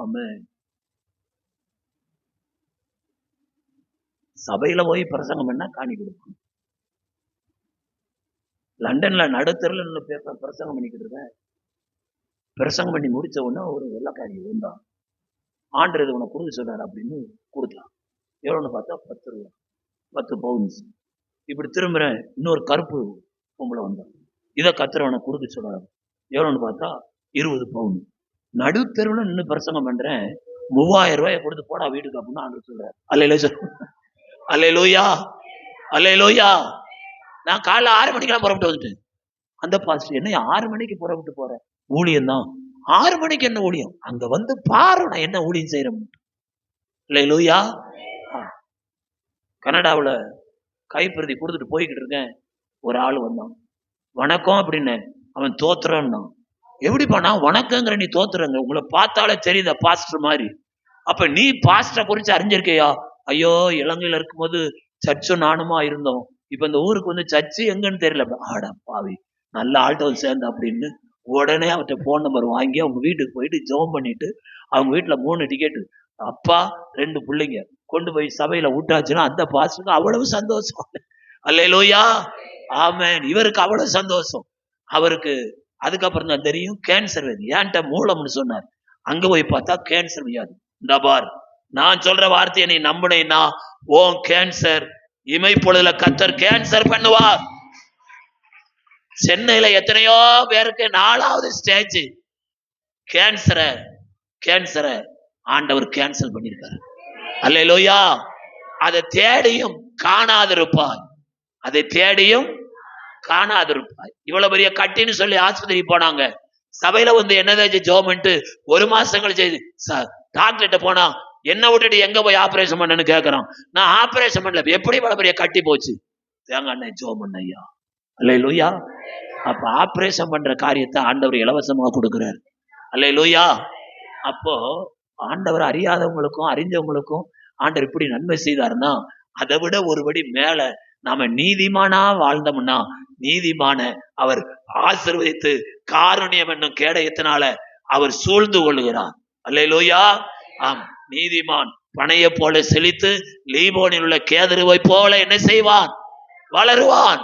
ஆமென். சபையில போய் பிரசங்கம் பண்ணா காணி கொடுக்கணும். லண்டன்ல நடுத்தரில் நின்று பிரசங்கம் பண்ணிக்கிட்டு இருக்கேன். பிரசங்கம் பண்ணி முடிச்ச உடனே ஒரு வெள்ளக்காரி இருந்தான். ஆண்டர் இது உனக்கு கொடுக்க சொல்றாரு அப்படின்னு கொடுத்தான். எவ்வளோன்னு பார்த்தா 10 ரூபா, 10 பவுன்ஸ். இப்படி திரும்புறேன், இன்னொரு கருப்பு பொம்பளை வந்தான். இதை கத்துறவனை கொடுக்க சொல்றாரு. எவ்வளோன்னு பார்த்தா 20 பவுன். நடுத்தருவில் நின்று பிரசங்கம் பண்றேன். 3000 ரூபாயை கொடுத்து போடா வீட்டுக்கு அப்படின்னு ஆண்டர் சொல்றாரு. அல்லேலூயா, அல்லேலூயா. நான் காலைல 6 மணிக்கெல்லாம் புறப்பட்டு வந்துட்டேன். அந்த பாஸ்டர் என்ன 6 மணிக்கு புறப்பட்டு போறேன்? ஊழியம் தான். 6 மணிக்கு என்ன ஊழியம்? அங்க வந்து பாரு நான் என்ன ஊழியம் செய்யறேன். அல்லேலூயா. கனடாவில் கைப்பிரதி கொடுத்துட்டு போய்கிட்டு இருக்கேன். ஒரு ஆள் வந்தான். வணக்கம் அப்படின்னு. அவன் தோத்துறான். எப்படிப்பா நான் வணக்கங்கிற நீ தோத்துறங்க? உங்களை பார்த்தாலே தெரியுத பாஸ்டர் மாதிரி. அப்ப நீ பாஸ்டரை குறிச்சு அறிஞ்சிருக்கையா? ஐயோ, இலங்கையில இருக்கும்போது சர்ச்சும் நானுமா இருந்தோம். இப்ப இந்த ஊருக்கு வந்து சர்ச்சு எங்கன்னு தெரியல. ஆடப்பாவி, நல்ல ஆள்கிட்ட சேர்ந்த அப்படின்னு உடனே அவர்கிட்ட போன் நம்பர் வாங்கி அவங்க வீட்டுக்கு போயிட்டு ஜெபம் பண்ணிட்டு அவங்க வீட்டுல 3 டிக்கெட்டு, அப்பா 2 பிள்ளைங்க கொண்டு போய் சபையில விட்டாச்சுன்னா அந்த பாஸ்டருக்கு அவ்வளவு சந்தோஷம். அல்லேலூயா, ஆமென். இவருக்கு அவ்வளவு சந்தோஷம். அவருக்கு அதுக்கப்புறம் தான் தெரியும் கேன்சர் வியாதி. ஏன்ட்ட மூலம்னு சொன்னார். அங்க போய் பார்த்தா கேன்சர் வியாதி. இந்த பார், நான் சொல்ற வார்த்தையை நீ நம்பினேன்னா உன் கேன்சர் இமைப்பொழுதுல கர்த்தர் கேன்சர் பண்ணுவார். சென்னையில எத்தனையோ பேருக்கு 4வது ஸ்டேஜ் கேன்சரை ஆண்டவர் கேன்சல் பண்ணிருக்காரு. அல்லேலூயா. அதை தேடியும் காணாதிருப்பாய், அதை தேடியும் காணாதிருப்பாய். இவ்வளவு பெரிய கட்டின்னு சொல்லி ஆஸ்பத்திரி போனாங்க. சபையில வந்து என்னதாச்சும் ஜெபம் பண்ணிட்டு 1 மாசம் கழிச்சு டாக்டர்கிட்ட போனா என்ன விட்டுட்டு எங்க போய் ஆபரேஷன் பண்ணன்னு கேட்கறான். நான் ஆபரேஷன் பண்ணல, எப்படி இவ்வளவு பெரிய கட்டி போச்சு? தேங்க அண்ணன் ஜெபம் பண்ண ஐயா. அல்லேலூயா. அப்ப ஆபரேஷன் பண்ற காரியத்தை ஆண்டவர் இலவசமா கொடுக்கிறார். அல்லேலூயா. அப்போ ஆண்டவர் அறியாதவங்களுக்கும் அறிஞ்சவங்களுக்கும் ஆண்டவர் இப்படி நன்மை செய்தாருன்னா அதை விட ஒருபடி மேல நாம நீதிமானா வாழ்ந்தோம்னா நீதிமான அவர் ஆசீர்வதித்து காருண்யம் என்னும் கேடயத்தினால அவர் சூழ்ந்து கொள்ளுகிறார். அல்லேலூயா. ஆம், நீதிமான் பனையை போல செழித்து லீபோனில் உள்ள கேதுருவை போல என்ன செய்வான்? வளருவான்.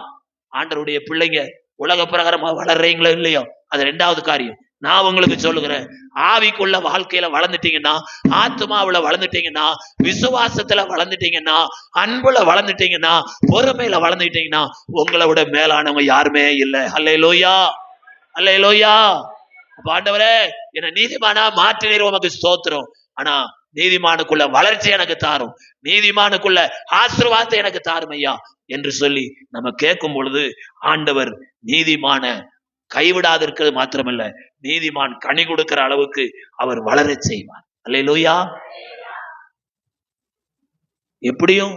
ஆண்டவருடைய பிள்ளைங்க உலக பிரகாரமா வளர்றீங்களோ இல்லையோ, அது 2வது காரியம். நான் உங்களுக்கு சொல்லுகிறேன், ஆவிக்குள்ள வாழ்க்கையில வளர்ந்துட்டீங்கன்னா, ஆத்மாவுல வளர்ந்துட்டீங்கன்னா, விசுவாசத்துல வளர்ந்துட்டீங்கன்னா, அன்புல வளர்ந்துட்டீங்கன்னா, பொறுமையில வளர்ந்துட்டீங்கன்னா உங்களை விட மேலானவங்க யாருமே இல்லை. அல்லேலூயா, அல்லேலூயா. ஆண்டவரே என்ன நீதிமானா மாற்றினீர், உமக்கு ஸ்தோத்திரம். ஆனா நீதிமானுக்குள்ள வளர்ச்சி எனக்கு தாரும், நீதிமானுக்குள்ள ஆசீர்வாதத்தை எனக்கு தாரும் ஐயா என்று சொல்லி நம்ம கேட்கும் பொழுது ஆண்டவர் நீதிமான கைவிடாது இருக்கிறது மாத்திரமல்ல, நீதிமான் கனி கொடுக்கிற அளவுக்கு அவர் வளர செய்வார். அல்லேலூயா. எப்படியும்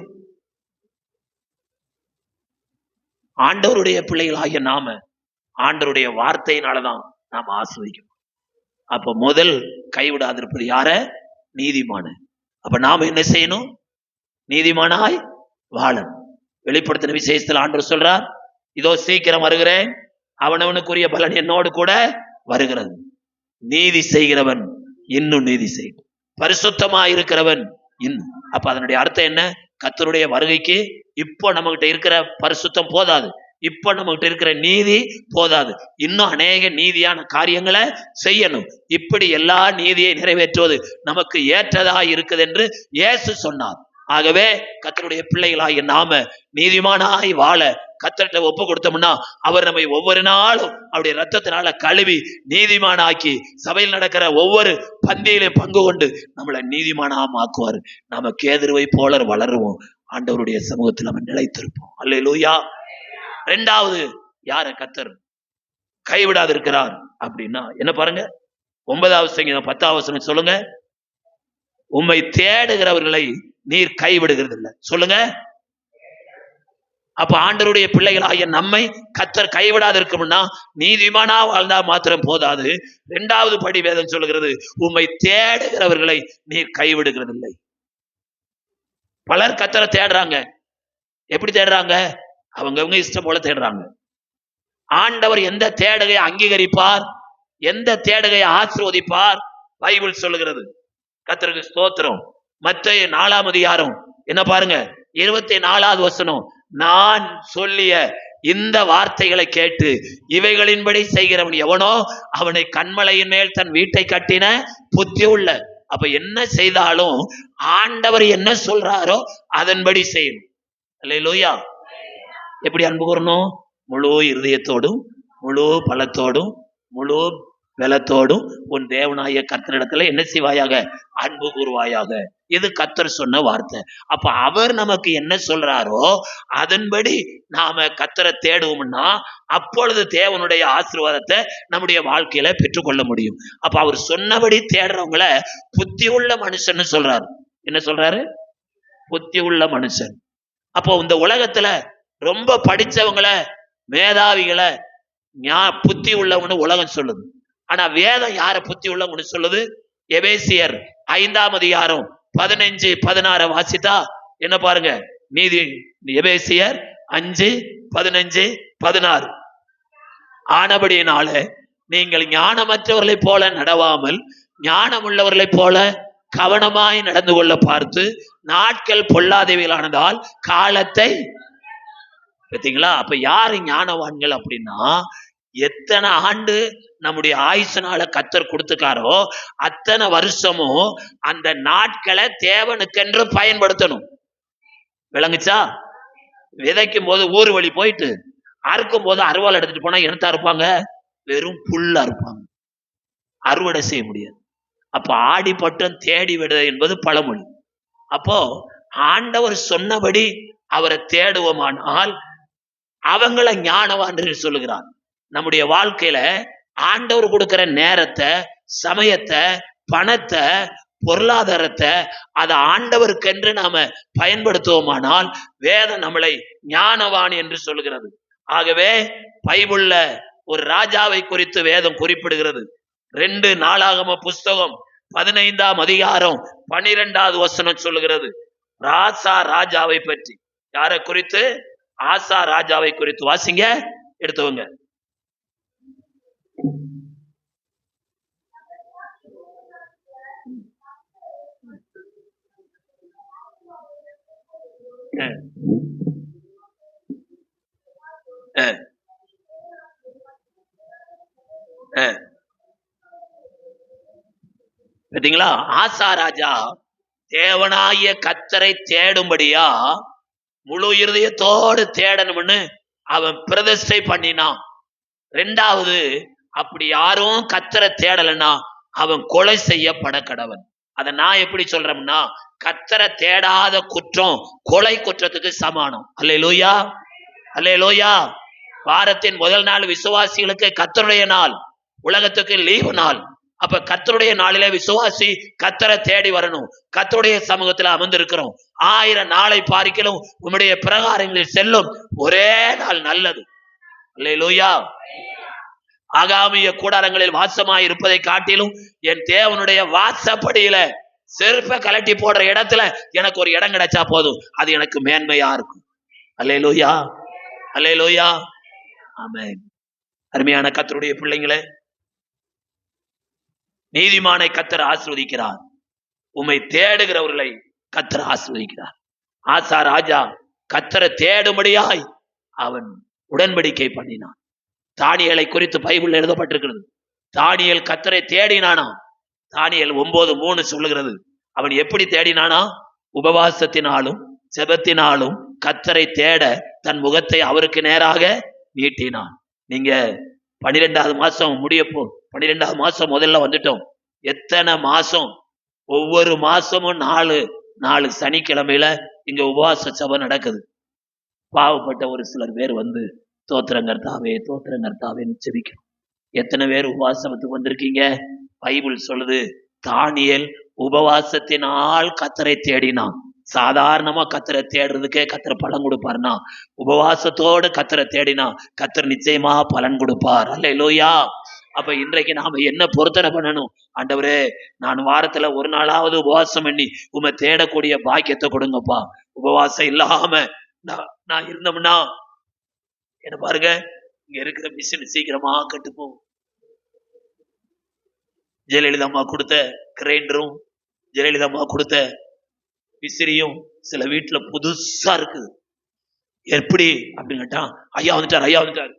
ஆண்டவருடைய பிள்ளைகளாகிய நாம ஆண்டவருடைய வார்த்தையினாலதான் நாம் ஆசீர்வதிக்கணும். அப்ப முதல் கைவிடாது இருப்பது யார? நீதிமான. அப்ப நாம என்ன செய்யணும்? நீதிமானாய் வாழணும். வெளிப்படுத்தின விசேஷத்தில் ஆண்டவர் சொல்றார், இதோ சீக்கிரம் வருகிறேன், அவனவனுக்குரிய பலன் என்னோடு கூட வருகிறது. நீதி செய்கிறவன் இன்னும் நீதி செய்யும், பரிசுத்தமா இருக்கிறவன் இன்னும். அப்ப அதனுடைய அர்த்தம் என்ன? கர்த்தருடைய வருகைக்கு இப்போ நம்ம கிட்ட இருக்கிற பரிசுத்தம் போதாது, இப்ப நம்ம கிட்ட இருக்கிற நீதி போதாது, இன்னும் அநேக நீதியான காரியங்களை செய்யணும். இப்படி எல்லா நீதியை நிறைவேற்றுவது நமக்கு ஏற்றதா இருக்குது என்று இயேசு சொன்னார். ஆகவே கர்த்தருடைய பிள்ளைகளாகிய நாம நீதிமானாய் வாழ கர்த்தர்கிட்ட ஒப்பு கொடுத்தோம்னா அவர் நம்மை ஒவ்வொரு நாளும் அவருடைய ரத்தத்தினால கழுவி நீதிமானாக்கி சபையில் நடக்கிற ஒவ்வொரு பந்தியிலும் பங்கு கொண்டு நம்மளை நீதிமானா ஆக்குவார். நாம கேதுருவை போல வளருவோம், ஆண்டவருடைய சமூகத்தில் நம்ம நிலைத்திருப்போம். அல்லேலூயா. 2வது யார கர்த்தர் கைவிடாது இருக்கிறார் அப்படின்னா என்ன பாருங்க, 9வது சங்கீதம் 10வது வசனம் சொல்லுங்க. உம்மை தேடுகிறவர்களை நீர் கைவிடுகிறது இல்லை. சொல்லுங்க. அப்ப ஆண்டவருடைய பிள்ளைகளாகிய நம்மை கர்த்தர் கைவிடாது இருக்கும்னா நீதிமானா வாழ்ந்தா மாத்திரம் போதாது. 2வது படி வேதம் சொல்லுகிறது, உம்மை தேடுகிறவர்களை நீர் கைவிடுகிறது இல்லை. பலர் கர்த்தரை தேடுறாங்க. எப்படி தேடுறாங்க? அவங்க இஷ்டம் போல தேடுறாங்க. ஆண்டவர் எந்த தேடுகையை அங்கீகரிப்பார், எந்த தேடுகையை ஆசீர்வதிப்பார் பைபிள் சொல்லுகிறது. கர்த்தருக்கு ஸ்தோத்திரம். மத்தேயு 4ஆம் அதிகாரம் என்ன பாருங்க, 24வது வசனம். நான் சொல்லிய இந்த வார்த்தைகளை கேட்டு இவைகளின்படி செய்கிறவன் எவனோ அவனை கண்மலையின் மேல் தன் வீட்டை கட்டின புத்தி உள்ள. அப்ப என்ன செய்தாலும் ஆண்டவர் என்ன சொல்றாரோ அதன்படி செய்யணும். அல்லேலூயா. எப்படி அன்பு கூறணும்? முழு இருதயத்தோடும் முழு பலத்தோடும் முழு பலத்தோடும் உன் தேவனாய கர்த்தரிடத்துல என்ன செய்வாயாக? அன்பு கூறுவாயாக. இது கர்த்தர் சொன்ன வார்த்தை. அப்ப அவர் நமக்கு என்ன சொல்றாரோ அதன்படி நாம கர்த்தரை தேடுவோம்னா அப்பொழுது தேவனுடைய ஆசீர்வாதத்தை நம்முடைய வாழ்க்கையில பெற்றுக்கொள்ள முடியும். அப்ப அவர் சொன்னபடி தேடுறவங்கள புத்தி உள்ள மனுஷன்னு சொல்றாரு. என்ன சொல்றாரு? புத்தி உள்ள மனுஷன். அப்போ இந்த உலகத்துல ரொம்ப படிச்சவங்களை மேதாவிகளை புத்தி உள்ளவன்னு உலகம் சொல்லுது. ஆனா வேதம் யார புத்தி உள்ளவன்னு சொல்லுது? எபேசியர் 5ஆம் அதிகாரம் 15-16 வாசித்தா என்ன பாருங்க. நீதி எபேசியர் 5:15-16. ஆனபடியினால நீங்கள் ஞானமற்றவர்களை போல நடவாமல் ஞானமுள்ளவர்களைப் போல கவனமாய் நடந்து கொள்ள பார்த்து நாட்கள் பொல்லாதவைகளானதால் காலத்தை பார்த்தீங்களா? அப்ப யாரு ஞானவான்கள் அப்படின்னா எத்தனை ஆண்டு நம்முடைய ஆயுசனால கர்த்தர் கொடுத்துக்காரோ அத்தனை வருஷமும் அந்த நாட்களை தேவனுக்கென்று பயன்படுத்தணும். விளங்குச்சா? விதைக்கும் போது ஊர் வழி போயிட்டு அறுக்கும் போது அறுவாள் எடுத்துட்டு போனா என்னத்தா இருப்பாங்க? வெறும் புல்லா இருப்பாங்க. அறுவடை செய்ய முடியாது. அப்ப ஆடி பட்டம் தேடி விட என்பது பழமொழி. அப்போ ஆண்டவர் சொன்னபடி அவரை தேடுவோமானால் அவங்கள ஞானவான் என்று சொல்லுகிறார். நம்முடைய வாழ்க்கையில ஆண்டவர் கொடுக்கிற நேரத்தை, சமயத்தை, பணத்தை, பொருளாதாரத்தை அதை ஆண்டவருக்கென்று நாம பயன்படுத்துவோமானால் வேதம் நம்மளை ஞானவான் என்று சொல்லுகிறது. ஆகவே பைபிள்ல ஒரு ராஜாவை குறித்து வேதம் குறிப்பிடுகிறது. 2 நாளாகம புஸ்தகம் 15ஆம் அதிகாரம் 12வது வசனம் சொல்லுகிறது. ராசா ராஜாவை பற்றி. யாரை குறித்து? ஆசா ராஜாவை குறித்து. வாசிங்க, எடுத்துவங்க. பார்த்தீங்களா? ஆசா ராஜா தேவனாகிய கர்த்தரை தேடும்படியா முழு இருதயத்தோடு தேடணும்னு அவன் பிரதிஷ்டை பண்ணினான். 2வது, அப்படி யாரும் கர்த்தரை தேடலன்னா அவன் கொலை செய்யப்பட கடவன். அதை நான் எப்படி சொல்றேன்னா கர்த்தரை தேடாத குற்றம் கொலை குற்றத்துக்கு சமானம். அல்லேலூயா, அல்லேலூயா. வாரத்தின் முதல் நாள் விசுவாசிகளுக்கு கர்த்தருடைய நாள், உலகத்துக்கு லீவு நாள். அப்ப கர்த்தருடைய நாளிலே விசுவாசி கர்த்தரை தேடி வரணும். கர்த்தருடைய சமூகத்துல அமர்ந்திருக்கிறோம். 1000 நாளை பார்க்கிலும் உம்முடைய பிரகாரங்களில் செல்லும் ஒரே நாள் நல்லது. அல்லேலூயா. ஆகாமிய கூடாரங்களில் வாசமாய் இருப்பதை காட்டிலும் என் தேவனுடைய வாசப்படியில செருப்பை கலட்டி போடுற இடத்துல எனக்கு ஒரு இடம் கிடைச்சா போதும், அது எனக்கு மேன்மையா இருக்கும். அல்லேலூயா, அல்லேலூயா. ஆமென். அருமையான கர்த்தருடைய பிள்ளைங்களே, நீதிமானை கர்த்தர் ஆசீர்வதிக்கிறார். உம்மை தேடுகிறவர்களை கர்த்தர் ஆசீர்வதிக்கிறார். ஆசா ராஜா கர்த்தரை தேடும்படியாய் அவன் உடன்படிக்கை பண்ணினான். தானியேலை குறித்து பைபிள் எழுதப்பட்டிருக்கிறது. தானியேல் கர்த்தரை தேடினானா. தானியேல் 9:3 சொல்லுகிறது. அவன் எப்படி தேடினானா? உபவாசத்தினாலும் ஜெபத்தினாலும் கர்த்தரை தேட தன் முகத்தை அவருக்கு நேராக நீட்டினான். நீங்க 12வது மாசம் முடியப்போ 12வது மாசம் முதல்ல வந்துட்டோம். எத்தனை மாசம்? ஒவ்வொரு மாசமும் 4 சனிக்கிழமையில இங்க உபவாச சபை நடக்குது. பாவப்பட்ட ஒரு சிலர் பேர் வந்து தோத்திரங்கர்த்தாவே தோத்திரங்கர்த்தாவேன்னு செபிக்கணும். எத்தனை பேர் உபவாசத்துக்கு வந்திருக்கீங்க? பைபிள் சொல்லுது தானியேல் உபவாசத்தினால் கர்த்தரை தேடினான். சாதாரணமா கர்த்தரை தேடுறதுக்கே கர்த்தர் பலன் கொடுப்பார்னா உபவாசத்தோடு கர்த்தரை தேடினா கர்த்தர் நிச்சயமா பலன் கொடுப்பார். அல்லேலூயா. அப்ப இன்றைக்கு நாம என்ன பொருத்தனை பண்ணணும்? ஆண்டவரே, நான் வாரத்துல ஒரு நாளாவது உபவாசம் பண்ணி உம்மை தேடக்கூடிய பாக்கியத்தை கொடுங்கப்பா. உபவாசம் இல்லாம நான் இருந்தோம்னா என்ன பாருங்க, இங்க இருக்கிற மிஷின் சீக்கிரமா கெட்டு போகும். ஜெயலலிதா அம்மா கொடுத்த கிரைண்டரும் ஜெயலலிதா அம்மா கொடுத்த விசிறியும் சில வீட்டுல புதுசா இருக்குது. எப்படி அப்படின்னு கேட்டான். ஐயா வந்துட்டார், ஐயா வந்துட்டார்.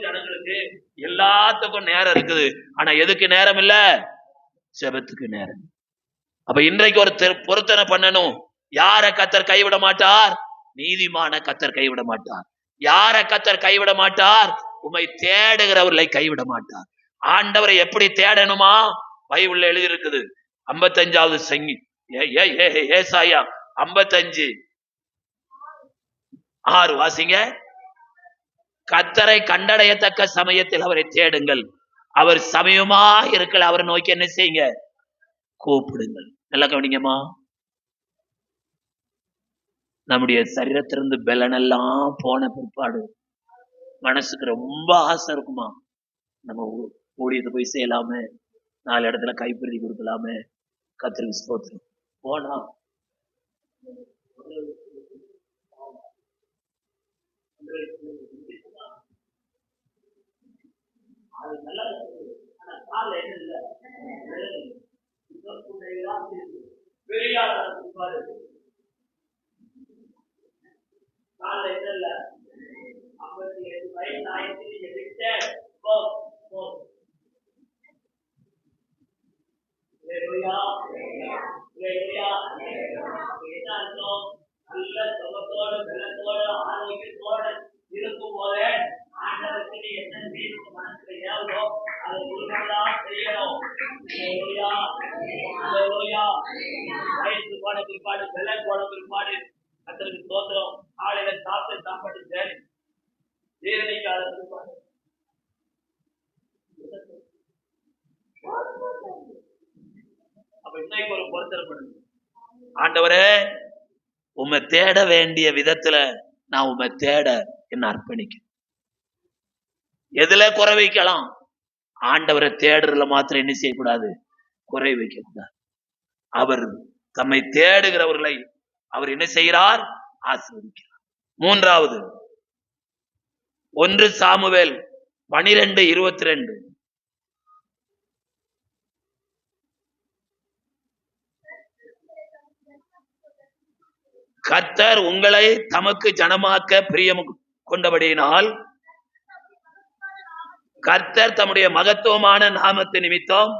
ஜனங்களுக்கு எல்லாத்துக்கும் நேரம் இருக்குது, ஆனா எதுக்கு நேரம் இல்ல? ஜெபத்துக்கு நேரம். அப்ப இன்றைக்கு ஒரு பொருத்தனை பண்ணணும். யார கர்த்தர் கைவிட மாட்டார்? நீதிமான கர்த்தர் கைவிட மாட்டார். யார கர்த்தர் கைவிட மாட்டார்? உம்மை தேடுகிறவர்களை கைவிட மாட்டார். ஆண்டவரை எப்படி தேடணுமா? பைபிள்ல எழுதி இருக்குது. 55வது சங்கி ஏசாயா 55:6 வாசிங்க. கர்த்தரை கண்டடையத்தக்க சமயத்தில் அவரை தேடுங்கள், அவர் சமயமா இருக்கல, அவரை நோக்கி என்ன செய்யுங்க? கூப்பிடுங்கள். நல்லா கவனிங்கம்மா. நம்முடைய சரீரத்திலிருந்து பலனெல்லாம் போன பிற்பாடு மனசுக்கு ரொம்ப ஆசை இருக்குமா, நம்ம ஊழியத்தை போய் செய்யலாமே, 4 இடத்துல கைப்பிரதி கொடுக்கலாமே, கர்த்தருக்கு ஸ்தோத்திரம். போனா இருக்கும் போதே பிற்பாடு வெள்ளம் போன பிற்பாடு கர்த்தருக்கு ஸ்தோத்திரம். காலையில சாப்பிட்டு சாப்பாடு சரி ஜீரணிக்காத பிற்பாடு அப்ப இன்னைக்கு ஒரு பொருத்தப்படுது. ஆண்டவரே, உம்மை தேட வேண்டிய விதத்துல நான் உம்மை தேட என்ன அர்ப்பணிக்க. எதுல குறை வைக்கலாம்? ஆண்டவரை தேடுறதுல மாத்திரம் என்ன செய்யக்கூடாது? குறை வைக்க கூடாது. அவர் தம்மை தேடுகிறவர்களை அவர் என்ன செய்கிறார்? ஆசீர்வதிக்கிறார். 3வது 1 சாமுவேல் 12:22. கர்த்தர் உங்களை தமக்கு ஜனமாக்க பிரியம் கொண்டபடியினால் கர்த்தர் தம்முடைய மகத்துவமான நாமத்து நிமித்தம்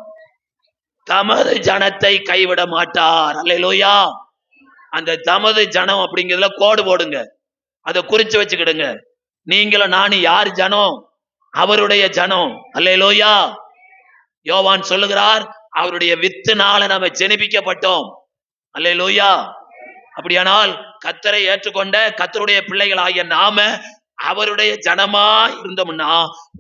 தமது ஜனத்தை கைவிட மாட்டார். அல்லேலூயா. அந்த தமது ஜனம் அப்படிங்கிறதுல கோடு போடுங்க, அதை குறிச்சு வச்சுக்கிடுங்க. நீங்களும் நானும் யார் ஜனம்? அவருடைய ஜனம். அல்லேலூயா. யோவான் சொல்லுகிறார், அவருடைய வித்துனால நம்ம ஜெனிப்பிக்கப்பட்டோம். அல்லேலூயா. அப்படியானால் கர்த்தரை ஏற்றுக்கொண்ட கர்த்தருடைய பிள்ளைகள் ஆகிய நாம அவருடைய ஜனமா இருந்தோம்னா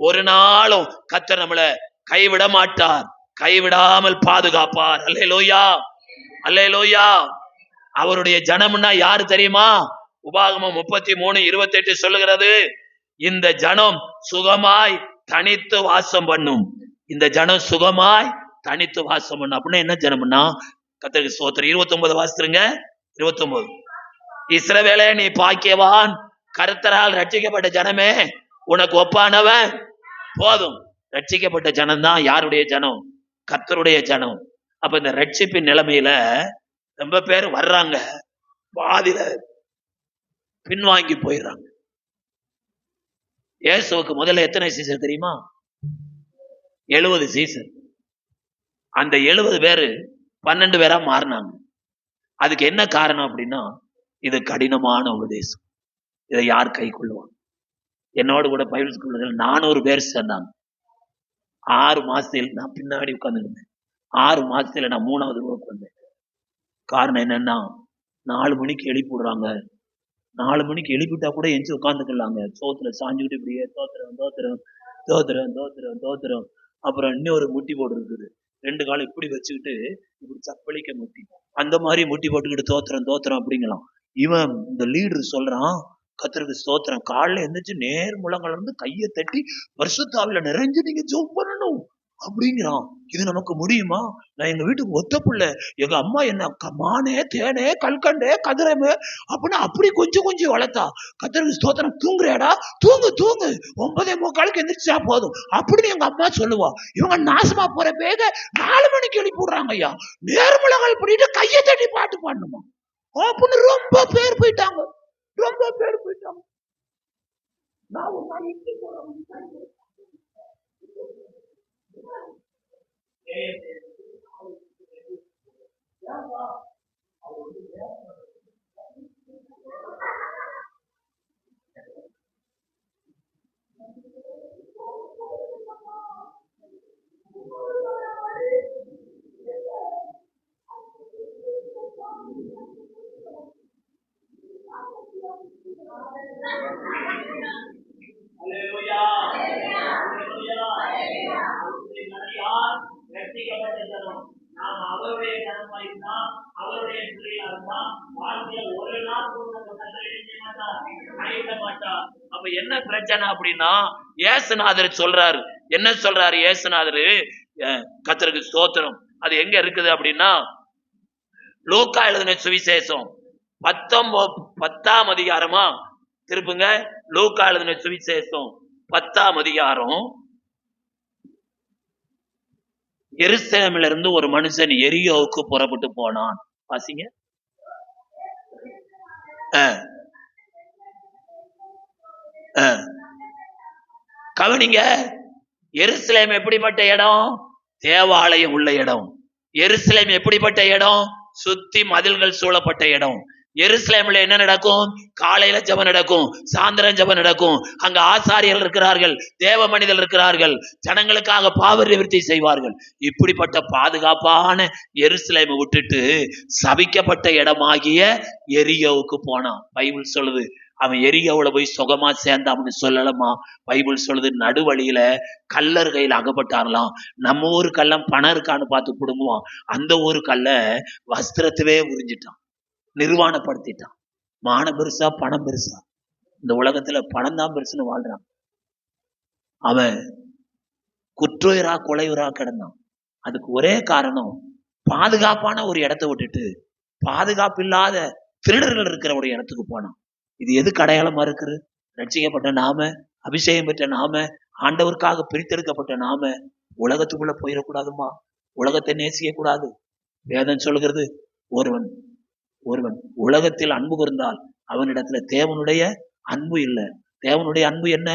ஒரு நாளும் கர்த்தர் நம்மளை கைவிட மாட்டார், கைவிடாமல் பாதுகாப்பார். அல்லேலூயா. அல்லேலூயா. அவருடைய ஜனம்னா யாரு தெரியுமா? உபாகமம் 33:28 சொல்லுகிறது, இந்த ஜனம் சுகமாய் தனித்து வாசம் பண்ணும். இந்த ஜனம் சுகமாய் தனித்து வாசம் பண்ணும். அப்படின்னா என்ன ஜனம்னா கர்த்தருக்கு ஸ்தோத்திரம். 29 வாசித்துருங்க. 29. இஸ்ரவேலே நீ பாக்கியவான், கர்த்தரால் ரட்சிக்கப்பட்ட ஜனமே உனக்கு ஒப்பானவன். போதும். ரட்சிக்கப்பட்ட ஜனம் தான் யாருடைய ஜனம்? கர்த்தருடைய ஜனம். அப்ப இந்த ரட்சிப்பின் நிலைமையில ரொம்ப பேர் வர்றாங்க, பாதியில பின்வாங்கி போயிடுறாங்க. இயேசுவுக்கு முதல்ல எத்தனை சீசர் தெரியுமா? 70 சீசர். அந்த 70 பேரு 12 பேரா மாறினாங்க. அதுக்கு என்ன காரணம் அப்படின்னா, இது கடினமான உபதேசம். இதை யார் கை கொள்ளுவாங்க? என்னோடு கூட பைபிள் ஸ்கூல்ல 400 பேர் சேர்ந்தாங்க. 6 மாசத்தில் நான் பின்னாடி உட்கார்ந்துருந்தேன். 6 மாசத்துல நான் 3வது ரூபாய்க்கு வந்தேன். காரணம் என்னன்னா, 4 மணிக்கு எழுப்பி விடுறாங்க. 4 மணிக்கு எழுப்பிட்டா கூட எஞ்சி உட்காந்துக்கலாங்க. சோத்துல சாஞ்சுக்கிட்டு இப்படியே தோத்திரம் தோத்திரம் தோத்திரம் தோத்திரம் தோத்திரம். அப்புறம் இன்னொரு முட்டி போடு இருக்குது, 2 காலம் இப்படி வச்சுக்கிட்டு இப்படி சப்பளிக்க முட்டி, அந்த மாதிரி முட்டி போட்டுக்கிட்டு தோத்திரம் தோத்திரம் அப்படிங்கலாம். இவன் இந்த லீடர் சொல்றான், கர்த்தருக்கு ஸ்தோத்திரம், காலைல எந்திரிச்சு நேர் முழங்கால இருந்து கையை தட்டி பரிசுத்தாவில நிறைஞ்சு நீங்க ஜெபம் பண்ணணும் அப்படிங்கிறான். இது நமக்கு முடியுமா? நான் எங்க வீட்டுக்கு ஒத்த பிள்ளை, எங்க அம்மா என்ன மானே தேனே கல்கண்டே கதிரமே அப்படின்னு அப்படி கொஞ்சம் கொஞ்சம் வளர்த்தா. கர்த்தருக்கு ஸ்தோத்திரம், தூங்குறேடா, தூங்கு தூங்கு, 9:45 எந்திரிச்சா போதும் அப்படின்னு எங்க அம்மா சொல்லுவா. இவங்க நாசமா போற பேக 4 மணிக்கு எழுப்பி விடுறாங்க. ஐயா நேர்முழங்கள் பண்ணிட்டு கையை தட்டி பாட்டு பாடணுமா அப்படின்னு ரொம்ப பேர் போயிட்டாங்க, ரொம்ப பேர் போயிட்டாங்க. நான் அப்ப என்ன பிரச்சனை அப்படின்னா, இயேசுநாதர் சொல்றாரு, என்ன சொல்றாரு இயேசுநாதர்? கர்த்தருக்கு ஸ்தோத்திரம். அது எங்க இருக்குது அப்படின்னா, லூக்கா எழுதின சுவிசேஷம் 10ஆம் அதிகாரமா திருப்புங்க. லூக்கா எழுதின சுவிசேஷம் 10ஆம் அதிகாரம். எருசலேமில இருந்து ஒரு மனுஷன் எரியோவுக்கு புறப்பட்டு போனான். வாசிங்க. கவனிங்க, எருசலேம் எப்படிப்பட்ட இடம்? தேவாலயம் உள்ள இடம். எருசலேம் எப்படிப்பட்ட இடம்? சுத்தி மதில்கள் சூழப்பட்ட இடம். எருசலேம்ல என்ன நடக்கும்? காலையில ஜெபம் நடக்கும், சாயந்தரம் ஜெபம் நடக்கும். அங்க ஆசாரியர்கள் இருக்கிறார்கள், தேவ மனிதர்கள் இருக்கிறார்கள், ஜனங்களுக்காக பாவ நிவர்த்தி செய்வார்கள். இப்படிப்பட்ட பாதுகாப்பான எருசலேமை விட்டுட்டு சபிக்கப்பட்ட இடமாகிய எரியோவுக்கு போனான். பைபிள் சொல்லுது, அவன் எரியோவுல போய் சுகமா சேர்ந்தான்னு சொல்லலமா. பைபிள் சொல்லுது, நடுவழியில கல்லர் கையில் அகப்பட்டாரலாம். நம்ம ஊரு கல்லம் பணம் இருக்கான்னு பார்த்து பிடுங்குவான், அந்த ஊரு கல்ல வஸ்திரத்தவே உறிஞ்சிட்டான், நிர்வாணப்படுத்திட்டான். மானம் பெருசா பணம் பெருசா? இந்த உலகத்துல பணம் தான் பெருசுன்னு வாழ்றான். அவன் குற்றுயிரா கொலையுறா கிடந்தான். அதுக்கு ஒரே காரணம், பாதுகாப்பான ஒரு இடத்தை விட்டுட்டு பாதுகாப்பு இல்லாத திருடர்கள் இருக்கிற ஒரு இடத்துக்கு போனான். இது எதுக்கு அடையாளமா இருக்குது? ரட்சிக்கப்பட்ட நாம, அபிஷேகம் பெற்ற நாம, ஆண்டவருக்காக பிரித்தெடுக்கப்பட்ட நாம உலகத்துக்குள்ள போயிடக்கூடாதுமா. உலகத்தை நேசிக்க கூடாது. வேதம் சொல்கிறது, ஒருவன் உலகத்தில் அன்பு கூர்ந்தால் அவனிடத்துல தேவனுடைய அன்பு இல்லை. தேவனுடைய அன்பு என்ன?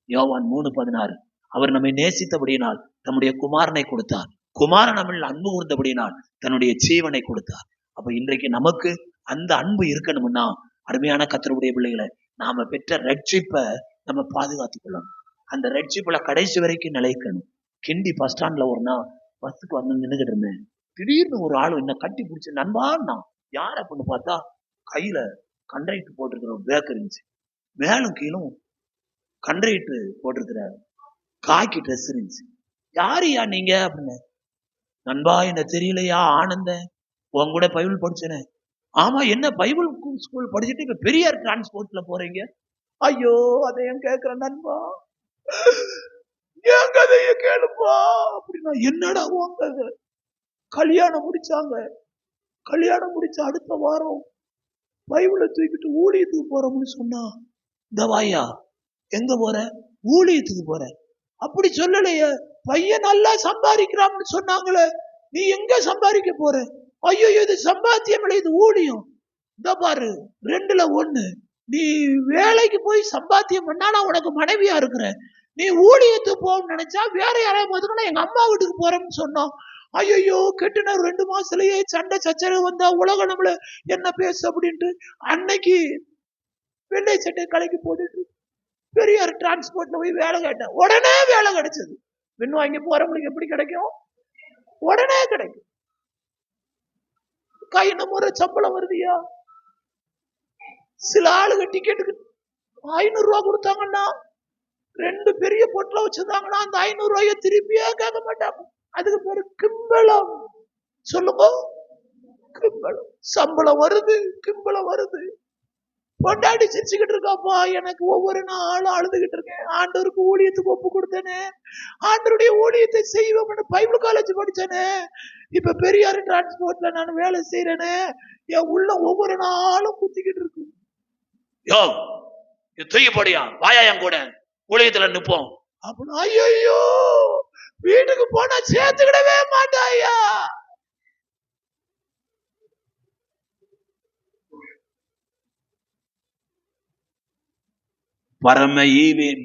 யோவான் 3:16. அவர் நம்மை நேசித்தபடியினால் தம்முடைய குமாரனை கொடுத்தார். குமாரன் நம்மில் அன்பு கூர்ந்தபடியினால் தன்னுடைய ஜீவனை கொடுத்தார். அப்ப இன்றைக்கு நமக்கு அந்த அன்பு இருக்கணும்னா, அருமையான கர்த்தருடைய பிள்ளைகளை, நாம பெற்ற ரட்சிப்பை நம்ம பாதுகாத்துக் கொள்ளணும். அந்த ரட்சிப்புல கடைசி வரைக்கும் நிலைக்கணும். கிண்டி பஸ் ஸ்டாண்ட்ல ஒரு நாள் பஸ்ஸுக்கு வந்து நின்றுகிட்டு இருந்தேன். திடீர்னு ஒரு ஆளு என்ன கட்டி பிடிச்சி நண்பான்னா, யார பொண்ணு பார்த்தா கையில கண்ட்ரைட்டு போட்டிருக்கிற ஒரு பேக் இருந்துச்சு. மேலும் கீழும் கண்ட்ரைட்டு போட்டிருக்கிற காக்கி ட்ரெஸ் இருந்துச்சு. யாரையா நீங்க அப்படின்னு. நண்பா என்ன தெரியலையா, ஆனந்த, உன் கூட பைபிள் படிச்சேனே. ஆமா, என்ன பைபிள் ஸ்கூல் படிச்சுட்டு இப்ப பெரியார் டிரான்ஸ்போர்ட்ல போறீங்க? ஐயோ, அதை ஏன் கேக்குற நண்பா, என் கதைய கேளுப்பா அப்படின்னா. என்னடா உன் கதை? கல்யாணம் முடிச்சாங்க, கல்யாணம் முடிச்ச அடுத்த வாரம் பைபிளை தூக்கிட்டு ஊழியத்துக்கு போறோம்னு சொன்னா. இந்த வாயா, எங்க போற? ஊழியத்துக்கு போற. அப்படி சொல்லலையே, பையன் நல்லா சம்பாதிக்கிறான்னு சொன்னாங்களே, நீ எங்க சம்பாதிக்க போற? ஐயோ, இது சம்பாத்தியம் இல்லை, இது ஊழியம். இந்த பாரு, 2ல 1. நீ வேலைக்கு போய் சம்பாத்தியம் பண்ணா நான் உனக்கு மனைவியா இருக்கிறேன். நீ ஊழியத்துக்கு போகணும்னு நினைச்சா வேற யாரையும் போதுன்னா எங்க அம்மா வீட்டுக்கு போறேன்னு சொன்னோம். ஐயோ, கெட்டுன 2 மாசத்துலயே சண்டை சச்சரவு வந்தா உலகம் நம்மள என்ன பேசு அப்படின்ட்டு அன்னைக்கு வெள்ளை சட்டை கலைக்கு போட்டுட்டு பெரியார் டிரான்ஸ்போர்ட்ல போய் வேலை கேட்டேன். உடனே வேலை கிடைச்சது. பெண் வாங்கி போறவங்களுக்கு எப்படி கிடைக்கும்? உடனே கிடைக்கும். கையின முறை சம்பளம் வருதியா? சில ஆளுங்க டிக்கெட்டுக்கு 500 ரூபாய் கொடுத்தாங்கன்னா, 2 பெரிய பொட்டல வச்சிருந்தாங்கன்னா அந்த 500 ரூபாய திருப்பியே கேட்க மாட்டாங்க. அதுக்கு பேரு கிம்பளம். சொல்லுங்க, கிம்பளம். சம்பளம் வருது, கிம்பளம் வருது. பொண்டாட்டி சிரிச்சுக்கிட்டு இருக்காப்பா, எனக்கு ஒவ்வொரு நாளும் அழுதுகிட்டு இருக்கேன். ஆண்டவருக்கு ஊழியத்துக்கு ஒப்பு கொடுத்தேனே, ஆண்டவருடைய ஊழியத்தை செய்வோம்னு பைபிள் காலேஜ் படிச்சேனே, இப்ப பெரியார் டிரான்ஸ்போர்ட்ல நான் வேலை செய்யறேனே, என் உள்ள ஒவ்வொரு நாளும் குத்திக்கிட்டு இருக்கு. யோ, தூக்கி போடியா, வாயா என் கூட ஊழியத்துல நிப்போம் அப்படின்னு. ஐயோ, வீட்டுக்கு போனா சேர்த்துக்கிடவே மாட்டாயா. பரம ஈவின்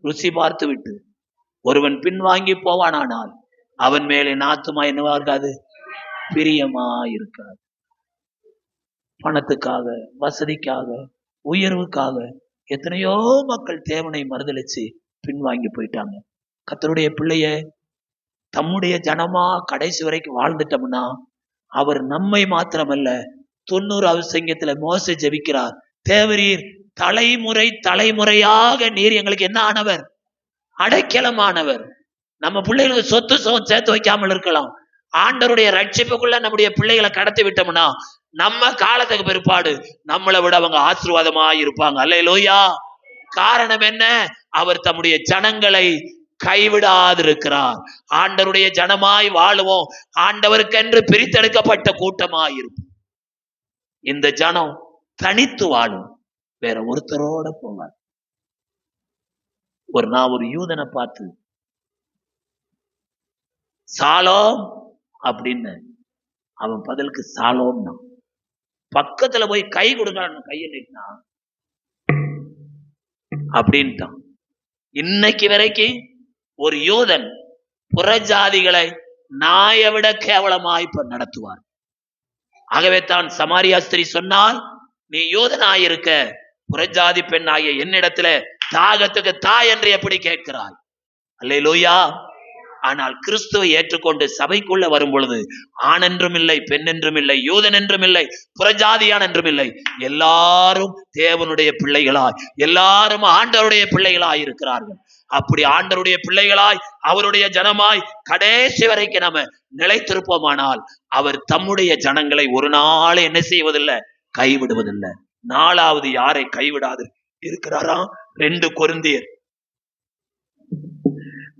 ருசி பார்த்து விட்டு ஒருவன் பின்வாங்கி போவானானால் அவன் மேலே நாத்துமா என்னவா இருக்காது? பிரியமா இருக்காது. பணத்துக்காக, வசதிக்காக, உயர்வுக்காக எத்தனையோ மக்கள் தேவனை மறுதலிச்சு பின்வாங்கி போயிட்டாங்க. கர்த்தருடைய பிள்ளைய தம்முடைய ஜனமா கடைசி வரைக்கும் வாழ்ந்துட்டோம்னா, அவர் நம்மை மாத்திரமல்ல, 90வது சங்கீதத்துல மோசே ஜெபிக்கிறார், தேவரீர் தலைமுறை தலைமுறையாக நீர் எங்களுக்கு என்ன ஆனவர்? அடைக்கலமானவர். நம்ம பிள்ளைகளுக்கு சொத்து சேர்த்து வைக்காமல் இருக்கலாம். ஆண்டவருடைய ரட்சிப்புக்குள்ள நம்முடைய பிள்ளைகளை கடத்தி விட்டோம்னா, நம்ம காலத்துக்கு பிற்பாடு நம்மளை விட அவங்க ஆசீர்வாதமா இருப்பாங்க. அல்லேலூயா. காரணம் என்ன? அவர் தம்முடைய ஜனங்களை கைவிடாதிருக்கிறார். ஆண்டவருடைய ஜனமாய் வாழுவோம். ஆண்டவருக்கென்று பிரித்தெடுக்கப்பட்ட கூட்டமாய் இருப்போம். இந்த ஜனம் தனித்து வாழும், வேற ஒருத்தரோட போவார். நான் ஒரு யூதனை பார்த்து சாலோம் அப்படின்னு, அவன் பதிலுக்கு சாலோம் தான். பக்கத்துல போய் கை கொடுக்க கையை நீட்டினா அப்படின்ட்டான். இன்னைக்கு வரைக்கும் ஒரு யூதன் புறஜாதிகளை நாயை விட கேவலமாய் நடத்துவார். ஆகவே தான் சமாரியா ஸ்திரீ சொன்னால், நீ யூதனாயிருக்க புறஜாதி பெண்ணாகிய என்னிடத்துல தாகத்துக்கு தாய் என்று எப்படி கேட்கிறாய்? அல்லேலூயா. ஆனால் கிறிஸ்துவை ஏற்றுக்கொண்டு சபைக்குள்ள வரும் பொழுது ஆண் என்றும் இல்லை, பெண் என்றும் இல்லை, யூதன் என்றும் இல்லை, புறஜாதியான் என்றும் இல்லை, எல்லாரும் தேவனுடைய பிள்ளைகளாய், எல்லாரும் ஆண்டவருடைய பிள்ளைகளாய் இருக்கிறார்கள். அப்படி ஆண்டவருடைய பிள்ளைகளாய், அவருடைய ஜனமாய் கடைசி வரைக்கும் நம்ம நிலைத்திருப்போமானால், அவர் தம்முடைய ஜனங்களை ஒரு நாள் என்ன செய்வதில்லை? கைவிடுவதில்லை. 4வது யாரை கைவிடாது இருக்கிறாராம்? 2 கொரிந்தியர்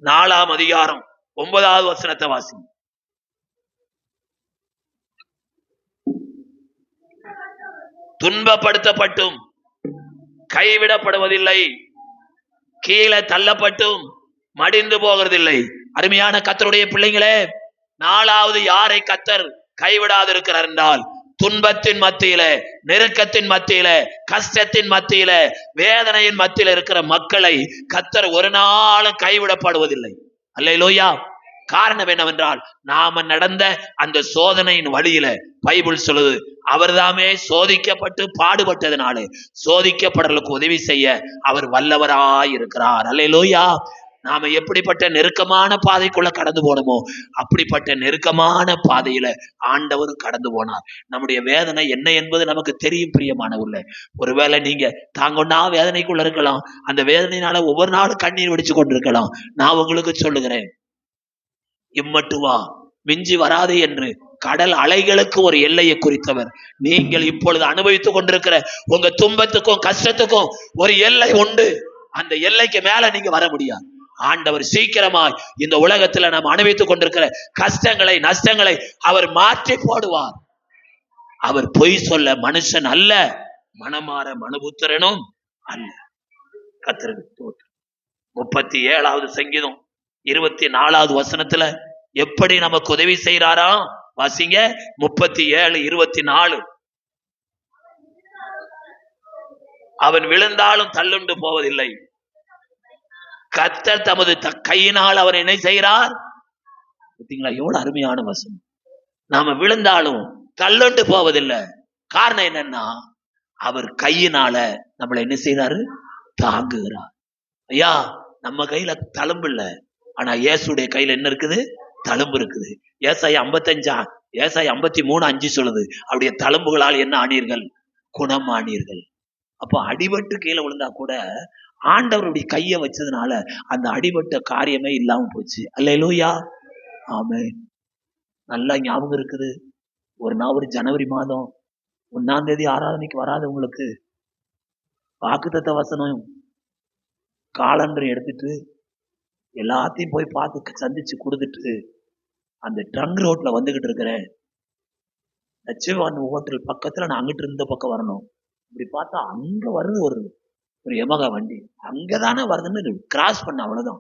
4ஆம் அதிகாரம் 9வது வசனத்தை வாசிங்க. துன்பப்படுத்தப்பட்டும் கைவிடப்படுவதில்லை, கீழே தள்ளப்பட்டும் மடிந்து போகிறதில்லை. அருமையான கர்த்தருடைய பிள்ளைங்களே, 4வது யாரை கர்த்தர் கைவிடாது இருக்கிறார் என்றால், துன்பத்தின் மத்தியில, நெருக்கத்தின் மத்தியில, கஷ்டத்தின் மத்தியில, வேதனையின் மத்தியில இருக்கிற மக்களை கர்த்தர் ஒரு நாளும் கைவிடப்படுவதில்லை. அல்லேலூயா. காரணம் என்னவென்றால், நாம நடந்த அந்த சோதனையின் வழியில பைபிள் சொல்லுது, அவர்தாமே சோதிக்கப்பட்டு பாடுபட்டதுனாலே சோதிக்கப்படுறதுக்கு உதவி செய்ய அவர் வல்லவராய் இருக்கிறார். அல்லேலூயா. நாம எப்படிப்பட்ட நெருக்கமான பாதைக்குள்ள கடந்து போனோமோ அப்படிப்பட்ட நெருக்கமான பாதையில ஆண்டவரும் கடந்து போனார். நம்முடைய வேதனை என்ன என்பது நமக்கு தெரியும் பிரியமானவர்களே. ஒருவேளை நீங்க தாங்கொண்டா வேதனைக்குள்ள இருக்கலாம், அந்த வேதனையினால ஒவ்வொரு நாளும் கண்ணீர் வடிச்சு கொண்டிருக்கலாம். நான் உங்களுக்கு சொல்லுகிறேன், இம்மட்டுவா மிஞ்சி வராது என்று கடல் அலைகளுக்கு ஒரு எல்லையை குறித்தவர். நீங்கள் இப்பொழுது அனுபவித்துக் கொண்டிருக்கிற உங்க துன்பத்துக்கும் கஷ்டத்துக்கும் ஒரு எல்லை உண்டு. அந்த எல்லைக்கு மேல நீங்க வர முடியாது. ஆண்டவர் சீக்கிரமாய் இந்த உலகத்துல நாம் அனுபவித்துக் கொண்டிருக்கிற கஷ்டங்களை, நஷ்டங்களை அவர் மாற்றி போடுவார். அவர் பொய் சொல்ல மனுஷன் அல்ல, மனமாற மனுபுத்திரனும் அல்ல. கர்த்தருக்கு 37வது சங்கீதம் 24வது வசனத்துல எப்படி நமக்கு உதவி செய்யறாரா? வாசிங்க. 37:24. அவன் விழுந்தாலும் தள்ளுண்டு போவதில்லை, கர்த்தர் தமது கையினால் அவர் என்ன செய்கிறார்? பார்த்தீங்களா எவ்வளவு அருமையான வசனம். நாம விழுந்தாலும் தள்ளுண்டு போவதில்லை. காரணம் என்னன்னா, அவர் கையினால நம்மளை என்ன செய்யறாரு? தாங்குகிறார். ஐயா, நம்ம கையில தழும்பு இல்ல, ஆனா இயேசுடைய கையில என்ன இருக்குது? தழும்பு இருக்குது. ஏசாயா 53:5 சொல்லுது, அவருடைய தழும்புகளால் என்ன ஆனீர்கள்? குணம் ஆனீர்கள். அப்ப அடிபட்டு கீழே விழுந்தா கூட ஆண்டவருடைய கையை வச்சதுனால அந்த அடிபட்ட காரியமே இல்லாம போச்சு. அல்லேலூயா. ஆமென். நல்லா ஞாபகம் இருக்குது. ஒரு ஜனவரி மாதம் 1ஆம் தேதி ஆராதனைக்கு வராதவங்களுக்கு வாக்குத்தத்த வசனம் காலண்டர் எடுத்துட்டு எல்லாத்தையும் போய் பார்த்து சந்திச்சு கொடுத்துட்டு அந்த ட்ரங்க் ரோட்ல வந்துகிட்டு இருக்கிறேன். லட்சுமி ஹோட்டல் பக்கத்துல நான் அங்கிட்டு இருந்த பக்கம் வரணும். இப்படி பார்த்தா அங்க வருது ஒரு எமகா வண்டி. அங்கதானே வருதுன்னு கிராஸ் பண்ண, அவ்வளவுதான்.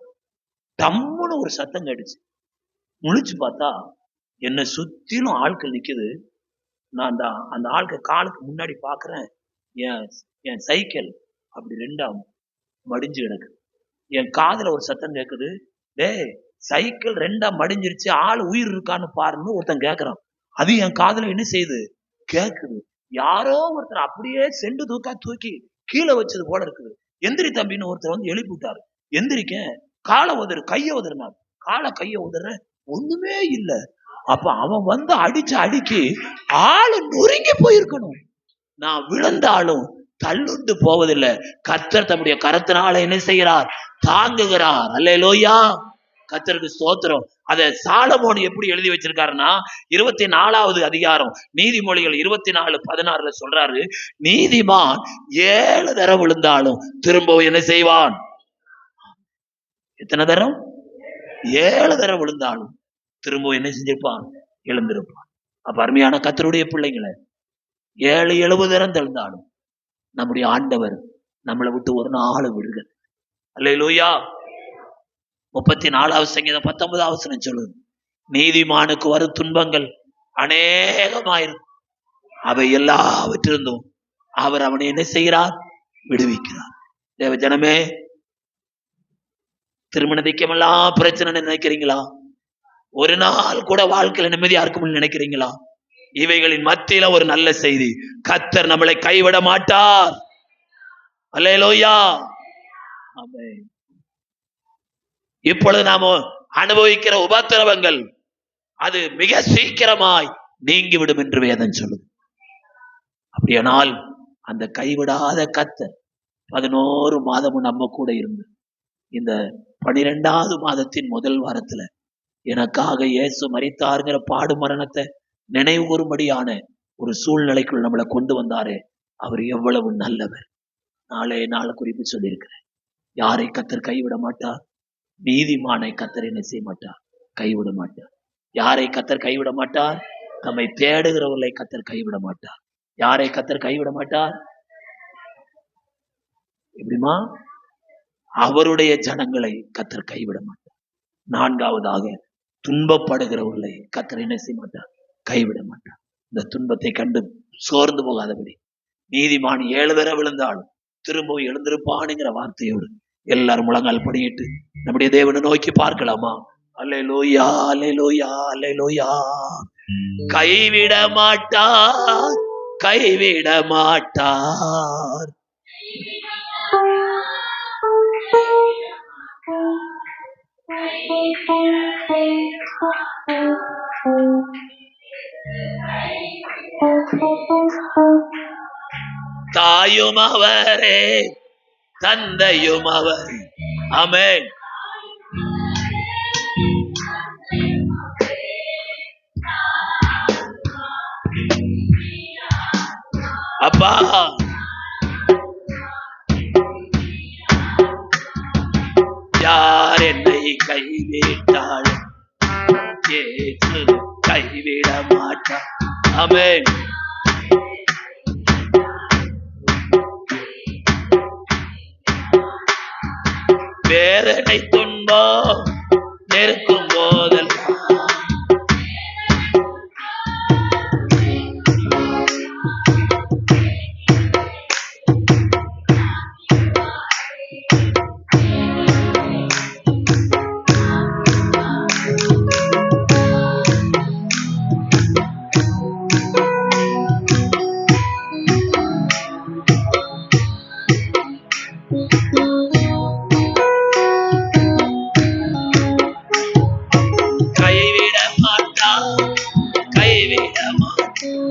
டம்முன்னு ஒரு சத்தம் கேட்டுச்சு. முழிச்சு பார்த்தா என்னை சுத்திலும் ஆட்கள் நிக்குது. நான் அந்த ஆட்கள் காலுக்கு முன்னாடி பாக்குறேன், என் சைக்கிள் அப்படி 2ஆ மடிஞ்சு கிடக்கு. என் காதுல ஒரு சத்தம் கேக்குது, டேய் சைக்கிள் 2ஆ மடிஞ்சிருச்சு, ஆள் உயிர் இருக்கான்னு பாருன்னு ஒருத்தன் கேக்குறான். அது என் காதுல என்ன செய்யுது? கேக்குது. யாரோ ஒருத்தர் அப்படியே செண்டு தூக்கி கீழே வச்சது போல இருக்குது. எந்திரி தம்பின்னு ஒருத்தர் வந்து எழுப்பி விட்டாரு. எந்திரிக்க, காலை உதறு, கைய உதறினார். கைய உதற ஒண்ணுமே இல்ல. அப்ப அவன் வந்து அடிக்கு ஆளு நொறுங்கி போயிருக்கணும். நான் விழுந்தாலும் தள்ளுண்டு போவதில்லை. கர்த்தர் தம்முடைய கரத்தினால என்ன செய்கிறார்? தாங்குகிறார். அல்லேலூயா. கர்த்தருக்கு ஸ்தோத்திரம். அத சாலமோன் எப்படி எழுதி வச்சிருக்காருன்னா, 24வது அதிகாரம் நீதிமொழிகள் 24:16 சொல்றாரு, நீதிமான் 7 தரம் விழுந்தாலும் திரும்பவும் என்ன செய்வான்? எத்தனை தரம்? 7 தரம் விழுந்தாலும் திரும்பவும் என்ன செஞ்சிருப்பான்? எழுந்திருப்பான். அப்ப அருமையான கர்த்தருடைய பிள்ளைங்களை, 70 தரம் தழுந்தாலும் நம்முடைய ஆண்டவர் நம்மளை விட்டு ஒரு நாள் விடுங்க. அல்லேலூயா. 34வது சங்கீதம் 19வது வசனம் சொல்லுது, நீதிமானுக்கு வரும் துன்பங்கள் அநேகமாயிருக்கும், அவை எல்லாவற்றிருந்தும் அவர் அவனை என்ன செய்கிறார்? விடுவிக்கிறார். தேவ ஜனமே, திருமண திக்கமெல்லாம் பிரச்சனை நினைக்கிறீங்களா? ஒரு நாள் கூட வாழ்க்கையில நிம்மதியா இருக்கும் நினைக்கிறீங்களா? இவைகளின் மத்தியில ஒரு நல்ல செய்தி, கர்த்தர் நம்மளை கைவிட மாட்டார். அல்லேலூயா. ஆமென். இப்பொழுது நாம அனுபவிக்கிற உபத்திரவங்கள் அது மிக சீக்கிரமாய் நீங்கிவிடும் என்று வேதம் சொல்லுது. அப்படியானால் அந்த கைவிடாத கர்த்தர் 11 மாதமும் நம்ம கூட இருந்து இந்த 12வது மாதத்தின் முதல் வாரத்துல எனக்காக இயேசு மரித்தாருங்கிற பாடு மரணத்தை நினைவு கூறும்படியான ஒரு சூழ்நிலைக்குள் நம்மளை கொண்டு வந்தாரே, அவர் எவ்வளவு நல்லவர். நாளை குறிப்பு சொல்லியிருக்கிறேன். யாரை கர்த்தர் கைவிட மாட்டார்? நீதிமானை கர்த்தர் என்ன செய்ய மாட்டார்? கைவிட மாட்டார். யாரை கர்த்தர் கைவிட மாட்டார்? தம்மை தேடுகிறவர்களை கர்த்தர் கைவிட மாட்டார். யாரை கர்த்தர் கைவிட மாட்டார்? எப்படிமா? அவருடைய ஜனங்களை கர்த்தர் கைவிட மாட்டார். 4வதாக துன்பப்படுகிறவர்களை கர்த்தர் என்ன செய்ய மாட்டார்? கைவிட மாட்டார். இந்த துன்பத்தை கண்டு சோர்ந்து போகாதபடி நீதிமான் 7 தடவை விழுந்தாலும் திரும்பவும் எழுந்திருப்பானுங்கிற வார்த்தையோடு எல்லாரும் முழங்கால் படியிட்டு நம்முடைய தேவனை நோக்கி பார்க்கலாமா? அல்லேலூயா, அல்லேலூயா, அல்லேலூயா. கைவிட மாட்டார், கைவிட மாட்டார். தாயும் அவரே, தந்தையும் அவரே. ஆமென். அப்பா, யார் என்னை கைவிட்டால் இயேசு கைவிட மாட்டார். ஆமென். வேதனை துன்பம் நெருக்கும் போதெல்லாம்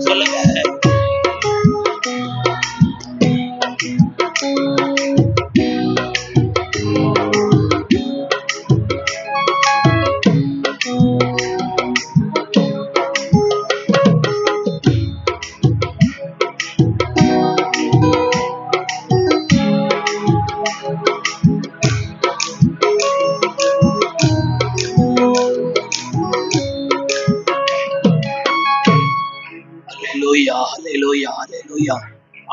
சொல்லுங்க.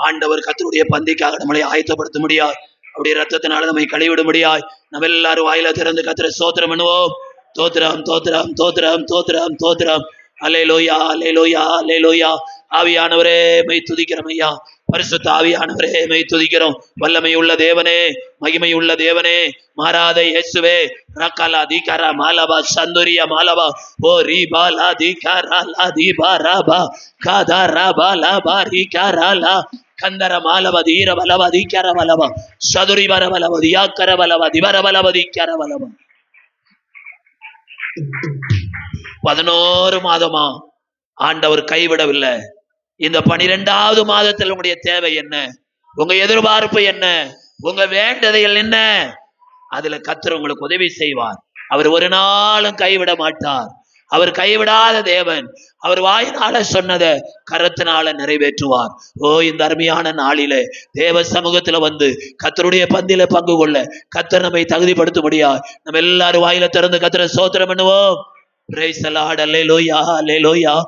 ஆண்டவர் கர்த்தருடைய பந்திக்காக நம்மளை ஆயத்தப்படுத்த முடியாது. அவருடைய ரத்தத்தினால நம்மை கழுவிட முடியாது. நம்ம எல்லாரும் வாயில திறந்து கர்த்தரை ஸ்தோத்திரம் பண்ணுவோம். தோத்திரம், தோத்திரம், தோத்திரம், தோத்திரம், தோத்திரம். அல்லேலூயா, அல்லேலூயா, அல்லேலூயா. ஆவியானவரே மை துதிக்கிறோம் ஐயா. பரிசுத்த ஆவியானவரே மை துதிக்கிறோம். வல்லமை உள்ள தேவனே, மகிமை உள்ள தேவனே, மாறாத இயேசுவே. ரக்கலா தீகரா மாலபா சந்துரியா மாலபா ஓ ரீபாலா தீகரா லா தீபாராபா காதாராபா லாபா ரீகராலா கந்தர மாலபா தீர பலபா தீகர பலபா சதுரி பரபலபா தியாக்கர பலபா திவர பலபா தீகர பலபா. 11 மாதமா ஆண்டவர் கைவிடவில்லை. இந்த 12வது மாதத்தில் உங்களுடைய தேவை என்ன? உங்க எதிர்பார்ப்பு என்ன? உங்க வேண்டுதல் என்ன? அதுல கர்த்தர் உங்களுக்கு உதவி செய்வார். அவர் ஒரு நாளும் கைவிட மாட்டார். அவர் கைவிடாத தேவன். அவர் வாயினால சொன்னதை கரத்தினால நிறைவேற்றுவார். ஓ, இந்த அருமையான நாளிலே தேவ சமூகத்துல வந்து கர்த்தருடைய பந்தியில பங்கு கொள்ள கர்த்தர் நம்மை தகுதிப்படுத்த முடியாது. நம்ம எல்லாரும் வாயில திறந்து கர்த்தரை ஸ்தோத்திரம் பண்ணுவோம். Praise the Lord. Hallelujah, hallelujah.